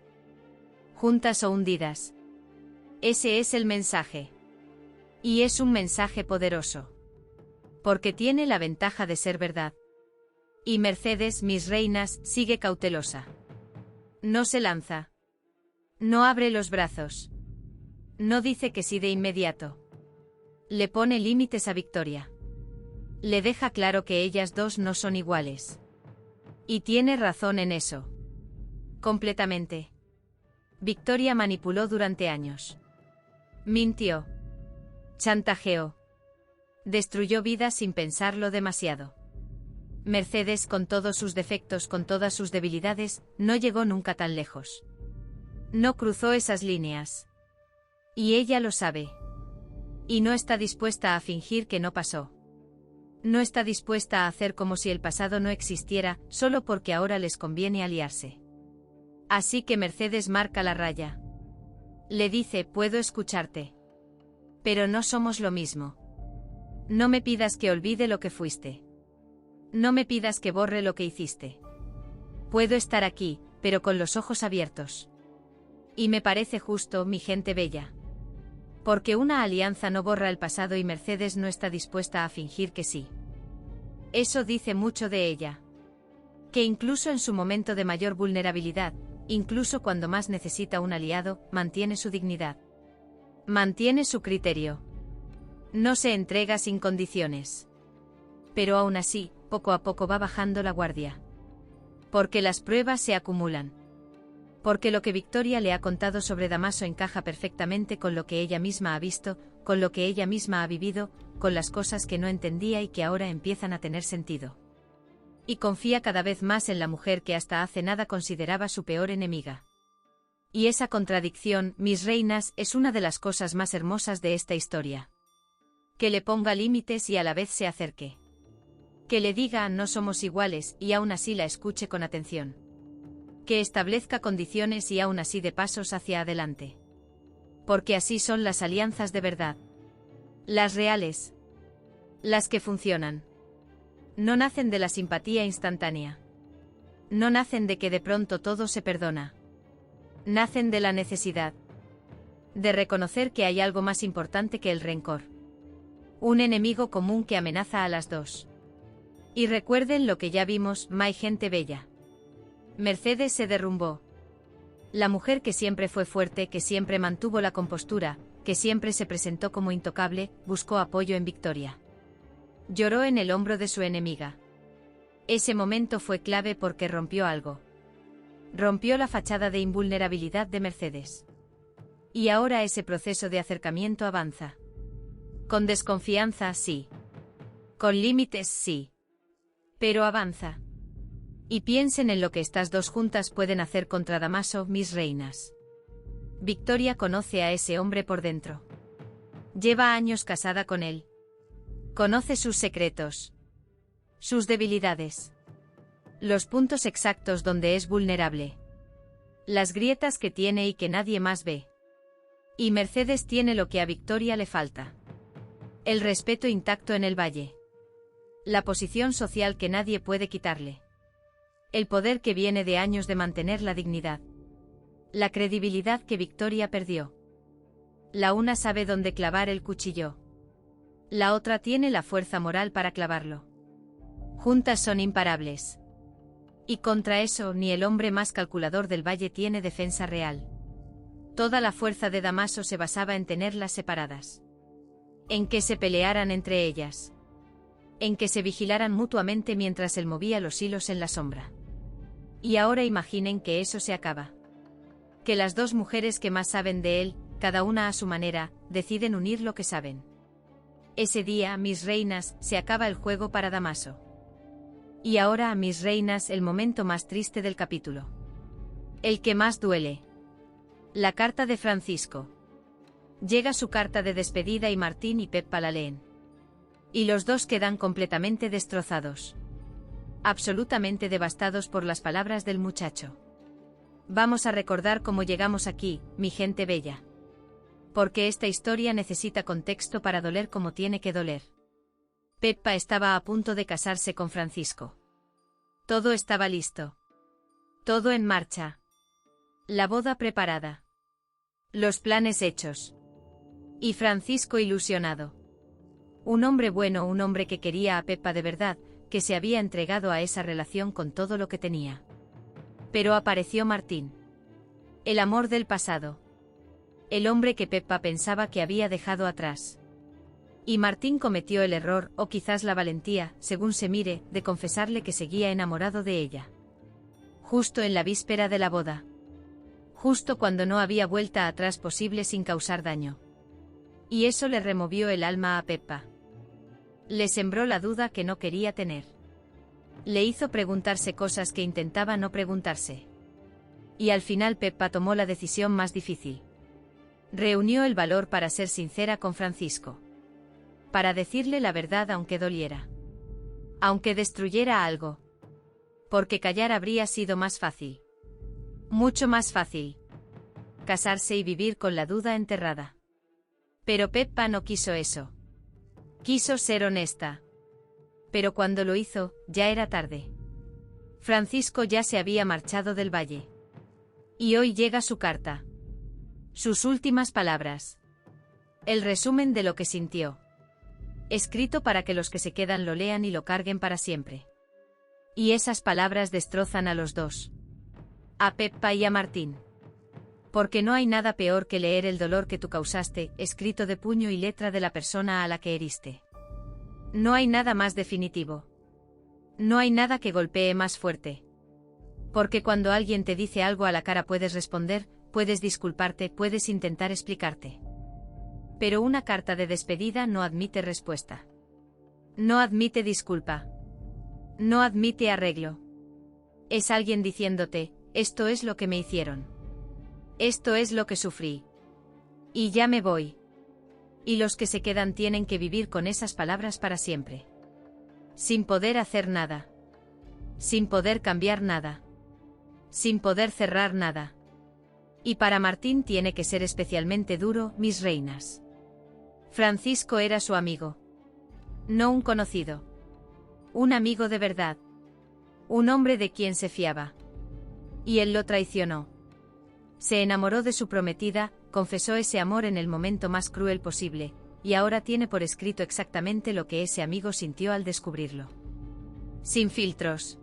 Juntas o hundidas. Ese es el mensaje. Y es un mensaje poderoso. Porque tiene la ventaja de ser verdad. Y Mercedes, mis reinas, sigue cautelosa. No se lanza. No abre los brazos. No dice que sí de inmediato. Le pone límites a Victoria. Le deja claro que ellas dos no son iguales. Y tiene razón en eso. Completamente. Victoria manipuló durante años. Mintió. Chantajeó. Destruyó vidas sin pensarlo demasiado. Mercedes, con todos sus defectos, con todas sus debilidades, no llegó nunca tan lejos. No cruzó esas líneas. Y ella lo sabe. Y no está dispuesta a fingir que no pasó. No está dispuesta a hacer como si el pasado no existiera, solo porque ahora les conviene aliarse. Así que Mercedes marca la raya. Le dice: puedo escucharte. Pero no somos lo mismo. No me pidas que olvide lo que fuiste. No me pidas que borre lo que hiciste. Puedo estar aquí, pero con los ojos abiertos. Y me parece justo, mi gente bella. Porque una alianza no borra el pasado y Mercedes no está dispuesta a fingir que sí. Eso dice mucho de ella. Que incluso en su momento de mayor vulnerabilidad, incluso cuando más necesita un aliado, mantiene su dignidad. Mantiene su criterio. No se entrega sin condiciones. Pero aún así, poco a poco va bajando la guardia. Porque las pruebas se acumulan. Porque lo que Victoria le ha contado sobre Damaso encaja perfectamente con lo que ella misma ha visto, con lo que ella misma ha vivido, con las cosas que no entendía y que ahora empiezan a tener sentido. Y confía cada vez más en la mujer que hasta hace nada consideraba su peor enemiga. Y esa contradicción, mis reinas, es una de las cosas más hermosas de esta historia. Que le ponga límites y a la vez se acerque. Que le diga: no somos iguales, y aún así la escuche con atención. Que establezca condiciones y aún así dé pasos hacia adelante. Porque así son las alianzas de verdad. Las reales. Las que funcionan. No nacen de la simpatía instantánea. No nacen de que de pronto todo se perdona. Nacen de la necesidad. De reconocer que hay algo más importante que el rencor. Un enemigo común que amenaza a las dos. Y recuerden lo que ya vimos, my gente bella. Mercedes se derrumbó. La mujer que siempre fue fuerte, que siempre mantuvo la compostura, que siempre se presentó como intocable, buscó apoyo en Victoria. Lloró en el hombro de su enemiga. Ese momento fue clave porque rompió algo. Rompió la fachada de invulnerabilidad de Mercedes. Y ahora ese proceso de acercamiento avanza. Con desconfianza, sí. Con límites, sí. Pero avanza. Y piensen en lo que estas dos juntas pueden hacer contra Damaso, mis reinas. Victoria conoce a ese hombre por dentro. Lleva años casada con él. Conoce sus secretos. Sus debilidades. Los puntos exactos donde es vulnerable. Las grietas que tiene y que nadie más ve. Y Mercedes tiene lo que a Victoria le falta. El respeto intacto en el valle. La posición social que nadie puede quitarle. El poder que viene de años de mantener la dignidad. La credibilidad que Victoria perdió. La una sabe dónde clavar el cuchillo. La otra tiene la fuerza moral para clavarlo. Juntas son imparables. Y contra eso ni el hombre más calculador del valle tiene defensa real. Toda la fuerza de Damaso se basaba en tenerlas separadas. En que se pelearan entre ellas. En que se vigilaran mutuamente mientras él movía los hilos en la sombra. Y ahora imaginen que eso se acaba. Que las dos mujeres que más saben de él, cada una a su manera, deciden unir lo que saben. Ese día, mis reinas, se acaba el juego para Damaso. Y ahora, mis reinas, el momento más triste del capítulo. El que más duele. La carta de Francisco. Llega su carta de despedida y Martín y Peppa la leen. Y los dos quedan completamente destrozados. Absolutamente devastados por las palabras del muchacho. Vamos a recordar cómo llegamos aquí, mi gente bella. Porque esta historia necesita contexto para doler como tiene que doler. Peppa estaba a punto de casarse con Francisco. Todo estaba listo. Todo en marcha. La boda preparada. Los planes hechos. Y Francisco ilusionado. Un hombre bueno, un hombre que quería a Peppa de verdad, que se había entregado a esa relación con todo lo que tenía. Pero apareció Martín. El amor del pasado. El hombre que Peppa pensaba que había dejado atrás. Y Martín cometió el error, o quizás la valentía, según se mire, de confesarle que seguía enamorado de ella. Justo en la víspera de la boda. Justo cuando no había vuelta atrás posible sin causar daño. Y eso le removió el alma a Peppa. Le sembró la duda que no quería tener. Le hizo preguntarse cosas que intentaba no preguntarse. Y al final Peppa tomó la decisión más difícil. Reunió el valor para ser sincera con Francisco. Para decirle la verdad aunque doliera. Aunque destruyera algo. Porque callar habría sido más fácil. Mucho más fácil. Casarse y vivir con la duda enterrada. Pero Peppa no quiso eso. Quiso ser honesta. Pero cuando lo hizo, ya era tarde. Francisco ya se había marchado del valle. Y hoy llega su carta. Sus últimas palabras. El resumen de lo que sintió. Escrito para que los que se quedan lo lean y lo carguen para siempre. Y esas palabras destrozan a los dos. A Peppa y a Martín. Porque no hay nada peor que leer el dolor que tú causaste, escrito de puño y letra de la persona a la que heriste. No hay nada más definitivo. No hay nada que golpee más fuerte. Porque cuando alguien te dice algo a la cara puedes responder, puedes disculparte, puedes intentar explicarte. Pero una carta de despedida no admite respuesta. No admite disculpa. No admite arreglo. Es alguien diciéndote, esto es lo que me hicieron. Esto es lo que sufrí. Y ya me voy. Y los que se quedan tienen que vivir con esas palabras para siempre. Sin poder hacer nada. Sin poder cambiar nada. Sin poder cerrar nada. Y para Martín tiene que ser especialmente duro, mis reinas. Francisco era su amigo. No un conocido. Un amigo de verdad. Un hombre de quien se fiaba. Y él lo traicionó. Se enamoró de su prometida, confesó ese amor en el momento más cruel posible, y ahora tiene por escrito exactamente lo que ese amigo sintió al descubrirlo. Sin filtros.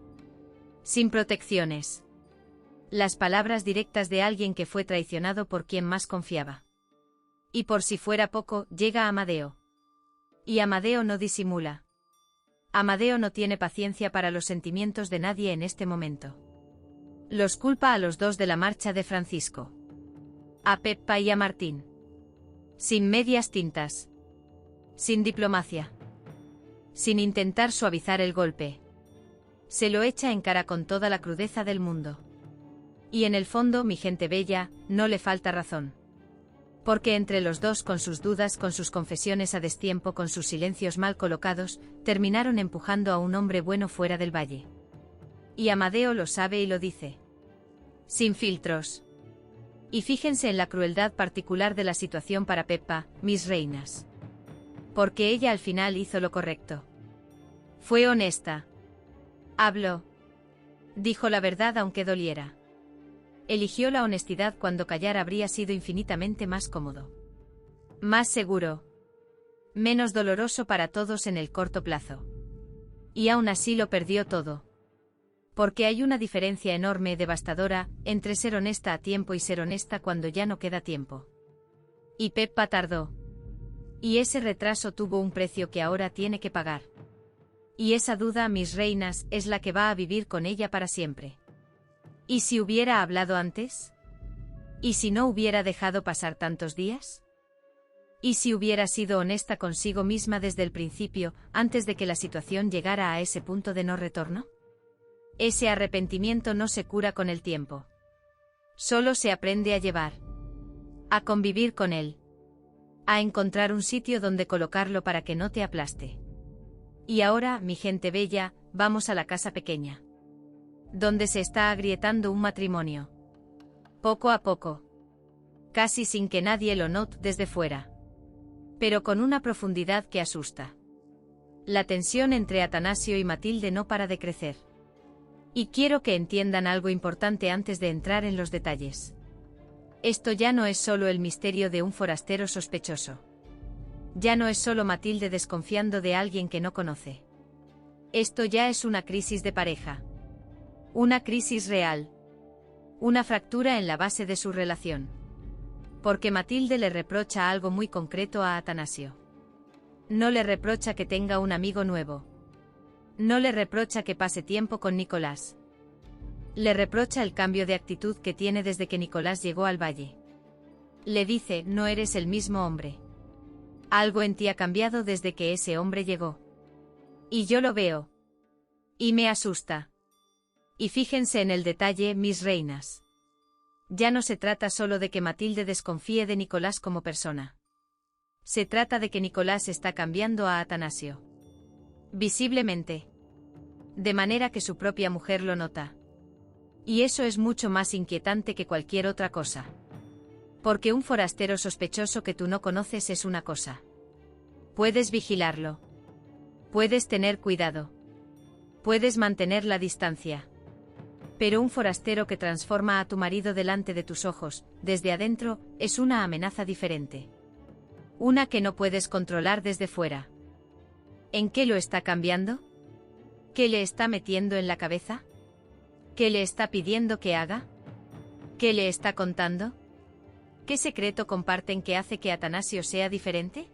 Sin protecciones. Las palabras directas de alguien que fue traicionado por quien más confiaba. Y por si fuera poco, llega Amadeo. Y Amadeo no disimula. Amadeo no tiene paciencia para los sentimientos de nadie en este momento. Los culpa a los dos de la marcha de Francisco. A Peppa y a Martín. Sin medias tintas. Sin diplomacia. Sin intentar suavizar el golpe. Se lo echa en cara con toda la crudeza del mundo. Y en el fondo, mi gente bella, no le falta razón. Porque entre los dos, con sus dudas, con sus confesiones a destiempo, con sus silencios mal colocados, terminaron empujando a un hombre bueno fuera del valle. Y Amadeo lo sabe y lo dice. Sin filtros. Y fíjense en la crueldad particular de la situación para Peppa, mis reinas. Porque ella al final hizo lo correcto. Fue honesta. Habló. Dijo la verdad aunque doliera. Eligió la honestidad cuando callar habría sido infinitamente más cómodo. Más seguro. Menos doloroso para todos en el corto plazo. Y aún así lo perdió todo. Porque hay una diferencia enorme, devastadora, entre ser honesta a tiempo y ser honesta cuando ya no queda tiempo. Y Peppa tardó. Y ese retraso tuvo un precio que ahora tiene que pagar. Y esa duda, mis reinas, es la que va a vivir con ella para siempre. ¿Y si hubiera hablado antes? ¿Y si no hubiera dejado pasar tantos días? ¿Y si hubiera sido honesta consigo misma desde el principio, antes de que la situación llegara a ese punto de no retorno? Ese arrepentimiento no se cura con el tiempo. Solo se aprende a llevar. A convivir con él. A encontrar un sitio donde colocarlo para que no te aplaste. Y ahora, mi gente bella, vamos a la casa pequeña. Donde se está agrietando un matrimonio. Poco a poco. Casi sin que nadie lo note desde fuera. Pero con una profundidad que asusta. La tensión entre Atanasio y Matilde no para de crecer. Y quiero que entiendan algo importante antes de entrar en los detalles. Esto ya no es solo el misterio de un forastero sospechoso. Ya no es solo Matilde desconfiando de alguien que no conoce. Esto ya es una crisis de pareja. Una crisis real. Una fractura en la base de su relación. Porque Matilde le reprocha algo muy concreto a Atanasio. No le reprocha que tenga un amigo nuevo. No le reprocha que pase tiempo con Nicolás. Le reprocha el cambio de actitud que tiene desde que Nicolás llegó al valle. Le dice, no eres el mismo hombre. Algo en ti ha cambiado desde que ese hombre llegó. Y yo lo veo. Y me asusta. Y fíjense en el detalle, mis reinas. Ya no se trata solo de que Matilde desconfíe de Nicolás como persona. Se trata de que Nicolás está cambiando a Atanasio. Visiblemente. De manera que su propia mujer lo nota. Y eso es mucho más inquietante que cualquier otra cosa. Porque un forastero sospechoso que tú no conoces es una cosa. Puedes vigilarlo. Puedes tener cuidado. Puedes mantener la distancia. Pero un forastero que transforma a tu marido delante de tus ojos, desde adentro, es una amenaza diferente. Una que no puedes controlar desde fuera. ¿En qué lo está cambiando? ¿Qué le está metiendo en la cabeza? ¿Qué le está pidiendo que haga? ¿Qué le está contando? ¿Qué secreto comparten que hace que Atanasio sea diferente?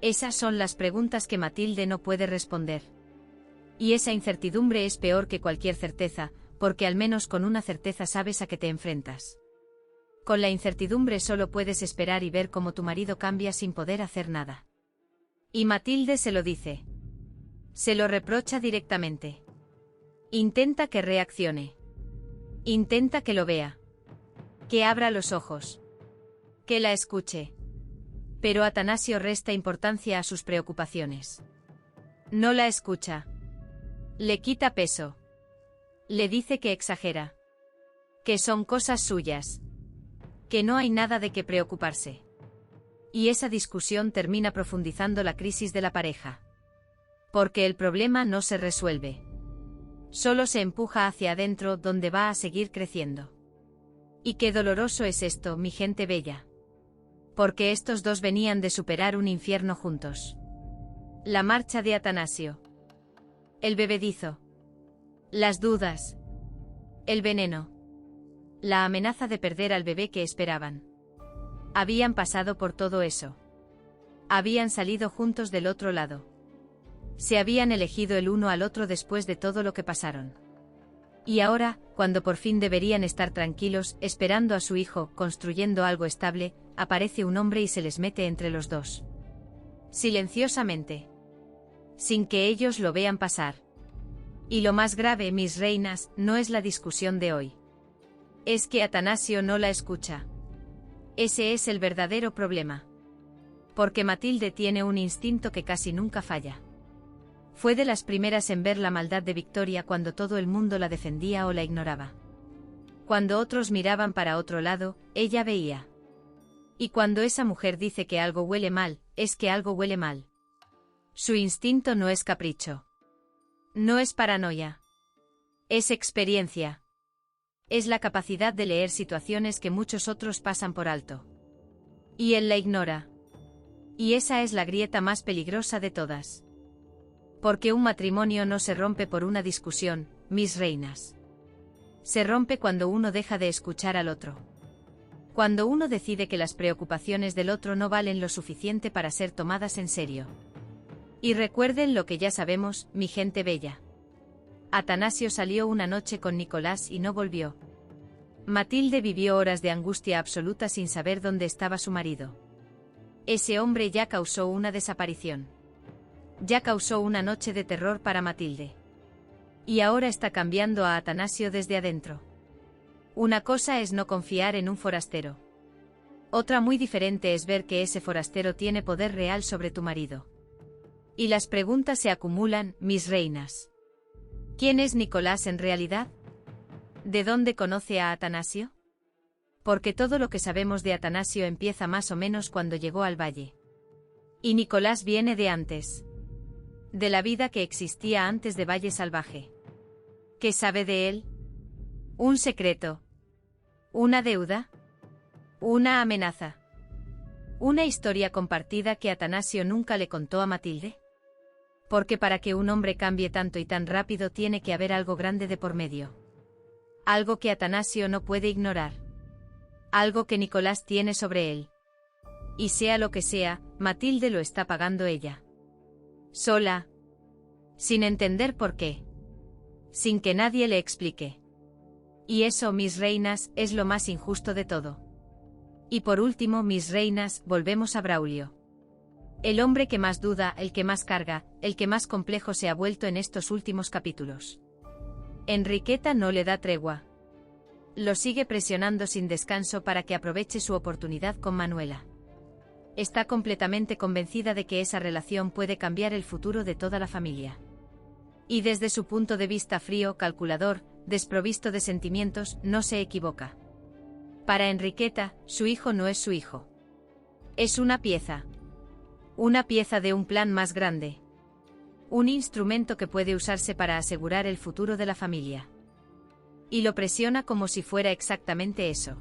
Esas son las preguntas que Matilde no puede responder. Y esa incertidumbre es peor que cualquier certeza, porque al menos con una certeza sabes a qué te enfrentas. Con la incertidumbre solo puedes esperar y ver cómo tu marido cambia sin poder hacer nada. Y Matilde se lo dice. Se lo reprocha directamente. Intenta que reaccione. Intenta que lo vea. Que abra los ojos. Que la escuche. Pero Atanasio resta importancia a sus preocupaciones. No la escucha. Le quita peso. Le dice que exagera. Que son cosas suyas. Que no hay nada de qué preocuparse. Y esa discusión termina profundizando la crisis de la pareja. Porque el problema no se resuelve. Solo se empuja hacia adentro donde va a seguir creciendo. Y qué doloroso es esto, mi gente bella. Porque estos dos venían de superar un infierno juntos. La marcha de Atanasio. El bebedizo. Las dudas. El veneno. La amenaza de perder al bebé que esperaban. Habían pasado por todo eso. Habían salido juntos del otro lado. Se habían elegido el uno al otro después de todo lo que pasaron. Y ahora, cuando por fin deberían estar tranquilos, esperando a su hijo, construyendo algo estable, aparece un hombre y se les mete entre los dos. Silenciosamente. Sin que ellos lo vean pasar. Y lo más grave, mis reinas, no es la discusión de hoy. Es que Atanasio no la escucha. Ese es el verdadero problema. Porque Matilde tiene un instinto que casi nunca falla. Fue de las primeras en ver la maldad de Victoria cuando todo el mundo la defendía o la ignoraba. Cuando otros miraban para otro lado, ella veía. Y cuando esa mujer dice que algo huele mal, es que algo huele mal. Su instinto no es capricho. No es paranoia. Es experiencia. Es la capacidad de leer situaciones que muchos otros pasan por alto. Y él la ignora. Y esa es la grieta más peligrosa de todas. Porque un matrimonio no se rompe por una discusión, mis reinas. Se rompe cuando uno deja de escuchar al otro. Cuando uno decide que las preocupaciones del otro no valen lo suficiente para ser tomadas en serio. Y recuerden lo que ya sabemos, mi gente bella. Atanasio salió una noche con Nicolás y no volvió. Matilde vivió horas de angustia absoluta sin saber dónde estaba su marido. Ese hombre ya causó una desaparición. Ya causó una noche de terror para Matilde. Y ahora está cambiando a Atanasio desde adentro. Una cosa es no confiar en un forastero. Otra muy diferente es ver que ese forastero tiene poder real sobre tu marido. Y las preguntas se acumulan, mis reinas. ¿Quién es Nicolás en realidad? ¿De dónde conoce a Atanasio? Porque todo lo que sabemos de Atanasio empieza más o menos cuando llegó al valle. Y Nicolás viene de antes. De la vida que existía antes de Valle Salvaje. ¿Qué sabe de él? ¿Un secreto? ¿Una deuda? ¿Una amenaza? ¿Una historia compartida que Atanasio nunca le contó a Matilde? Porque para que un hombre cambie tanto y tan rápido tiene que haber algo grande de por medio. Algo que Atanasio no puede ignorar. Algo que Nicolás tiene sobre él. Y sea lo que sea, Matilde lo está pagando ella. Sola. Sin entender por qué. Sin que nadie le explique. Y eso, mis reinas, es lo más injusto de todo. Y por último, mis reinas, volvemos a Braulio. El hombre que más duda, el que más carga, el que más complejo se ha vuelto en estos últimos capítulos. Enriqueta no le da tregua. Lo sigue presionando sin descanso para que aproveche su oportunidad con Manuela. Está completamente convencida de que esa relación puede cambiar el futuro de toda la familia. Y desde su punto de vista frío, calculador, desprovisto de sentimientos, no se equivoca. Para Enriqueta, su hijo no es su hijo. Es una pieza. Una pieza de un plan más grande. Un instrumento que puede usarse para asegurar el futuro de la familia. Y lo presiona como si fuera exactamente eso.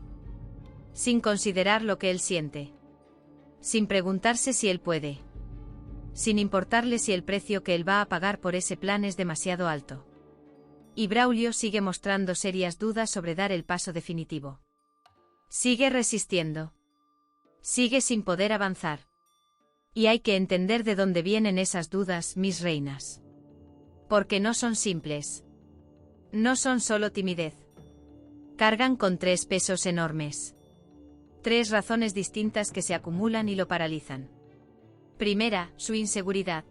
Sin considerar lo que él siente. Sin preguntarse si él puede. Sin importarle si el precio que él va a pagar por ese plan es demasiado alto. Y Braulio sigue mostrando serias dudas sobre dar el paso definitivo. Sigue resistiendo. Sigue sin poder avanzar. Y hay que entender de dónde vienen esas dudas, mis reinas. Porque no son simples. No son solo timidez. Cargan con 3 pesos enormes. 3 razones distintas que se acumulan y lo paralizan. Primera, su inseguridad.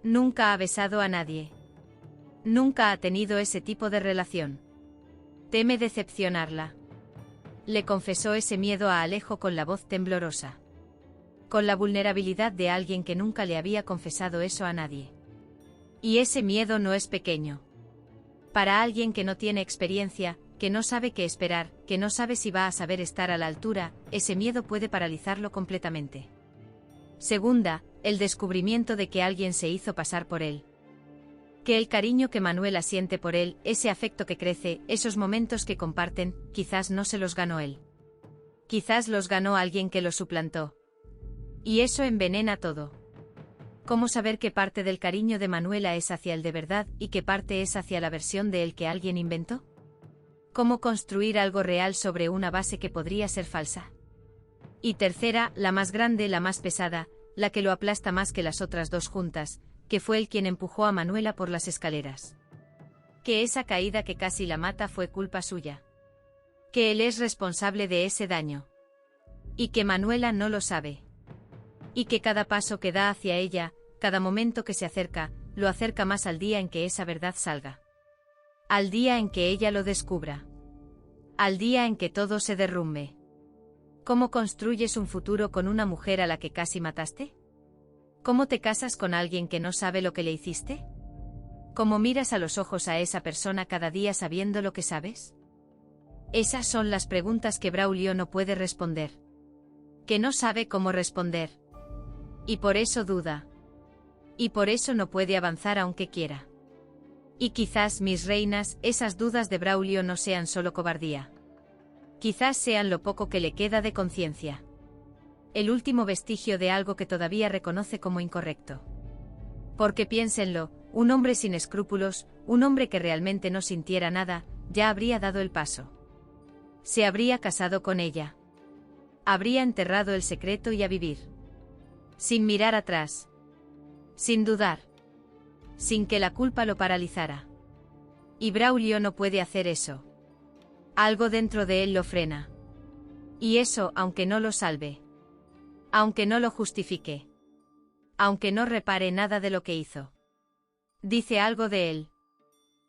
Nunca ha besado a nadie. Nunca ha tenido ese tipo de relación. Teme decepcionarla. Le confesó ese miedo a Alejo con la voz temblorosa. Con la vulnerabilidad de alguien que nunca le había confesado eso a nadie. Y ese miedo no es pequeño. Para alguien que no tiene experiencia, que no sabe qué esperar, que no sabe si va a saber estar a la altura, ese miedo puede paralizarlo completamente. Segunda, el descubrimiento de que alguien se hizo pasar por él. Que el cariño que Manuela siente por él, ese afecto que crece, esos momentos que comparten, quizás no se los ganó él. Quizás los ganó alguien que lo suplantó. Y eso envenena todo. ¿Cómo saber qué parte del cariño de Manuela es hacia él de verdad y qué parte es hacia la versión de él que alguien inventó? ¿Cómo construir algo real sobre una base que podría ser falsa? Y tercera, la más grande, la más pesada, la que lo aplasta más que las otras 2 juntas, que fue él quien empujó a Manuela por las escaleras. Que esa caída que casi la mata fue culpa suya. Que él es responsable de ese daño. Y que Manuela no lo sabe. Y que cada paso que da hacia ella, cada momento que se acerca, lo acerca más al día en que esa verdad salga. Al día en que ella lo descubra. Al día en que todo se derrumbe. ¿Cómo construyes un futuro con una mujer a la que casi mataste? ¿Cómo te casas con alguien que no sabe lo que le hiciste? ¿Cómo miras a los ojos a esa persona cada día sabiendo lo que sabes? Esas son las preguntas que Braulio no puede responder. Que no sabe cómo responder. Y por eso duda. Y por eso no puede avanzar aunque quiera. Y quizás, mis reinas, esas dudas de Braulio no sean solo cobardía. Quizás sean lo poco que le queda de conciencia. El último vestigio de algo que todavía reconoce como incorrecto. Porque piénsenlo, un hombre sin escrúpulos, un hombre que realmente no sintiera nada, ya habría dado el paso. Se habría casado con ella. Habría enterrado el secreto y a vivir. Sin mirar atrás. Sin dudar. Sin que la culpa lo paralizara. Y Braulio no puede hacer eso. Algo dentro de él lo frena. Y eso, aunque no lo salve. Aunque no lo justifique. Aunque no repare nada de lo que hizo. Dice algo de él.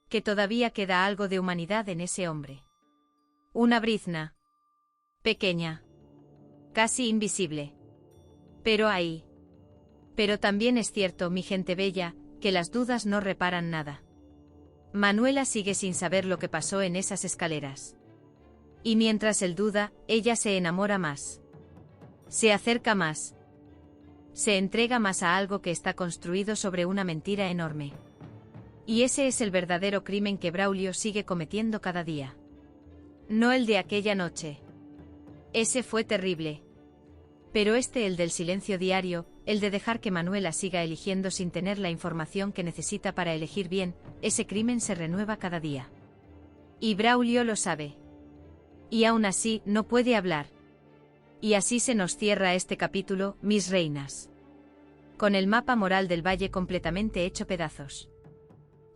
Que todavía queda algo de humanidad en ese hombre. Una brizna. Pequeña. Casi invisible. Pero ahí. Pero también es cierto, mi gente bella, que las dudas no reparan nada. Manuela sigue sin saber lo que pasó en esas escaleras. Y mientras él duda, ella se enamora más. Se acerca más. Se entrega más a algo que está construido sobre una mentira enorme. Y ese es el verdadero crimen que Braulio sigue cometiendo cada día. No el de aquella noche. Ese fue terrible. Pero el del silencio diario, el de dejar que Manuela siga eligiendo sin tener la información que necesita para elegir bien, ese crimen se renueva cada día. Y Braulio lo sabe. Y aún así, no puede hablar. Y así se nos cierra este capítulo, mis reinas. Con el mapa moral del valle completamente hecho pedazos.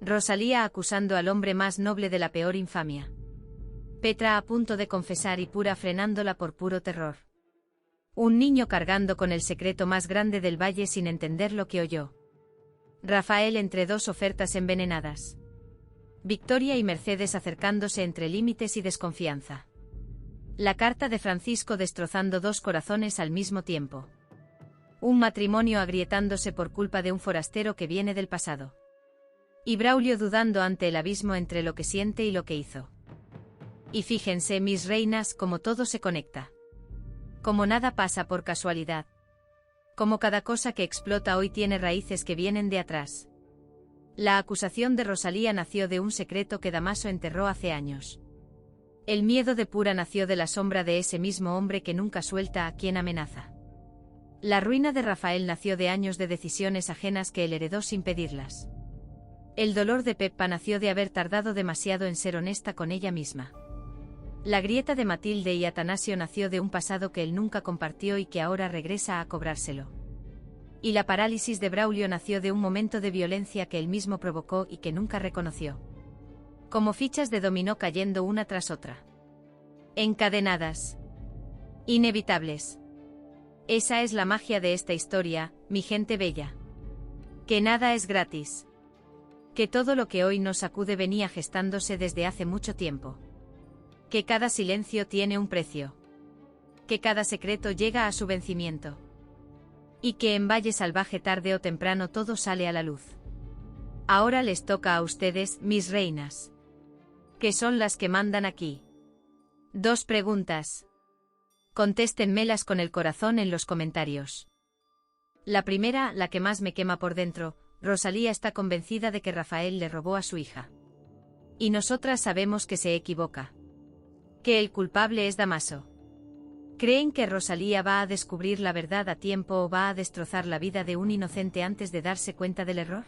Rosalía acusando al hombre más noble de la peor infamia. Petra a punto de confesar y Pura frenándola por puro terror. Un niño cargando con el secreto más grande del valle sin entender lo que oyó. Rafael entre 2 ofertas envenenadas. Victoria y Mercedes acercándose entre límites y desconfianza. La carta de Francisco destrozando 2 corazones al mismo tiempo. Un matrimonio agrietándose por culpa de un forastero que viene del pasado. Y Braulio dudando ante el abismo entre lo que siente y lo que hizo. Y fíjense, mis reinas, cómo todo se conecta. Como nada pasa por casualidad. Como cada cosa que explota hoy tiene raíces que vienen de atrás. La acusación de Rosalía nació de un secreto que Damaso enterró hace años. El miedo de Pura nació de la sombra de ese mismo hombre que nunca suelta a quien amenaza. La ruina de Rafael nació de años de decisiones ajenas que él heredó sin pedirlas. El dolor de Peppa nació de haber tardado demasiado en ser honesta con ella misma. La grieta de Matilde y Atanasio nació de un pasado que él nunca compartió y que ahora regresa a cobrárselo. Y la parálisis de Braulio nació de un momento de violencia que él mismo provocó y que nunca reconoció. Como fichas de dominó cayendo una tras otra. Encadenadas. Inevitables. Esa es la magia de esta historia, mi gente bella. Que nada es gratis. Que todo lo que hoy nos sacude venía gestándose desde hace mucho tiempo. Que cada silencio tiene un precio. Que cada secreto llega a su vencimiento. Y que en Valle Salvaje tarde o temprano todo sale a la luz. Ahora les toca a ustedes, mis reinas. Que son las que mandan aquí. 2 preguntas. Contéstenmelas con el corazón en los comentarios. La primera, la que más me quema por dentro, Rosalía está convencida de que Rafael le robó a su hija. Y nosotras sabemos que se equivoca. Que el culpable es Damaso. ¿Creen que Rosalía va a descubrir la verdad a tiempo o va a destrozar la vida de un inocente antes de darse cuenta del error?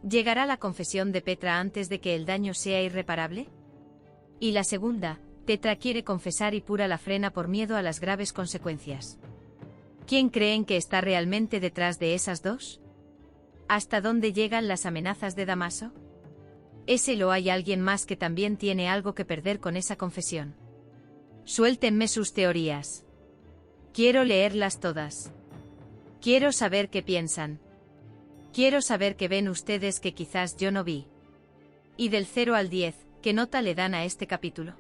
¿Llegará la confesión de Petra antes de que el daño sea irreparable? Y la segunda, Petra quiere confesar y Pura la frena por miedo a las graves consecuencias. ¿Quién creen que está realmente detrás de esas dos? ¿Hasta dónde llegan las amenazas de Damaso? ¿O hay alguien más que también tiene algo que perder con esa confesión? Suéltenme sus teorías. Quiero leerlas todas. Quiero saber qué piensan. Quiero saber qué ven ustedes que quizás yo no vi. Y del 0 al 10, ¿qué nota le dan a este capítulo?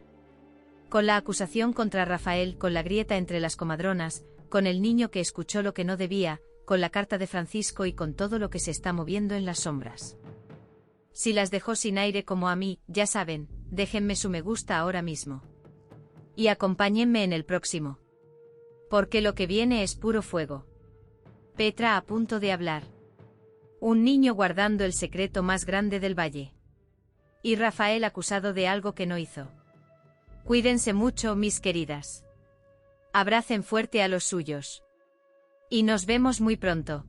Con la acusación contra Rafael, con la grieta entre las comadronas, con el niño que escuchó lo que no debía, con la carta de Francisco y con todo lo que se está moviendo en las sombras. Si las dejó sin aire como a mí, ya saben, déjenme su me gusta ahora mismo. Y acompáñenme en el próximo. Porque lo que viene es puro fuego. Petra a punto de hablar. Un niño guardando el secreto más grande del valle. Y Rafael acusado de algo que no hizo. Cuídense mucho, mis queridas. Abracen fuerte a los suyos. Y nos vemos muy pronto.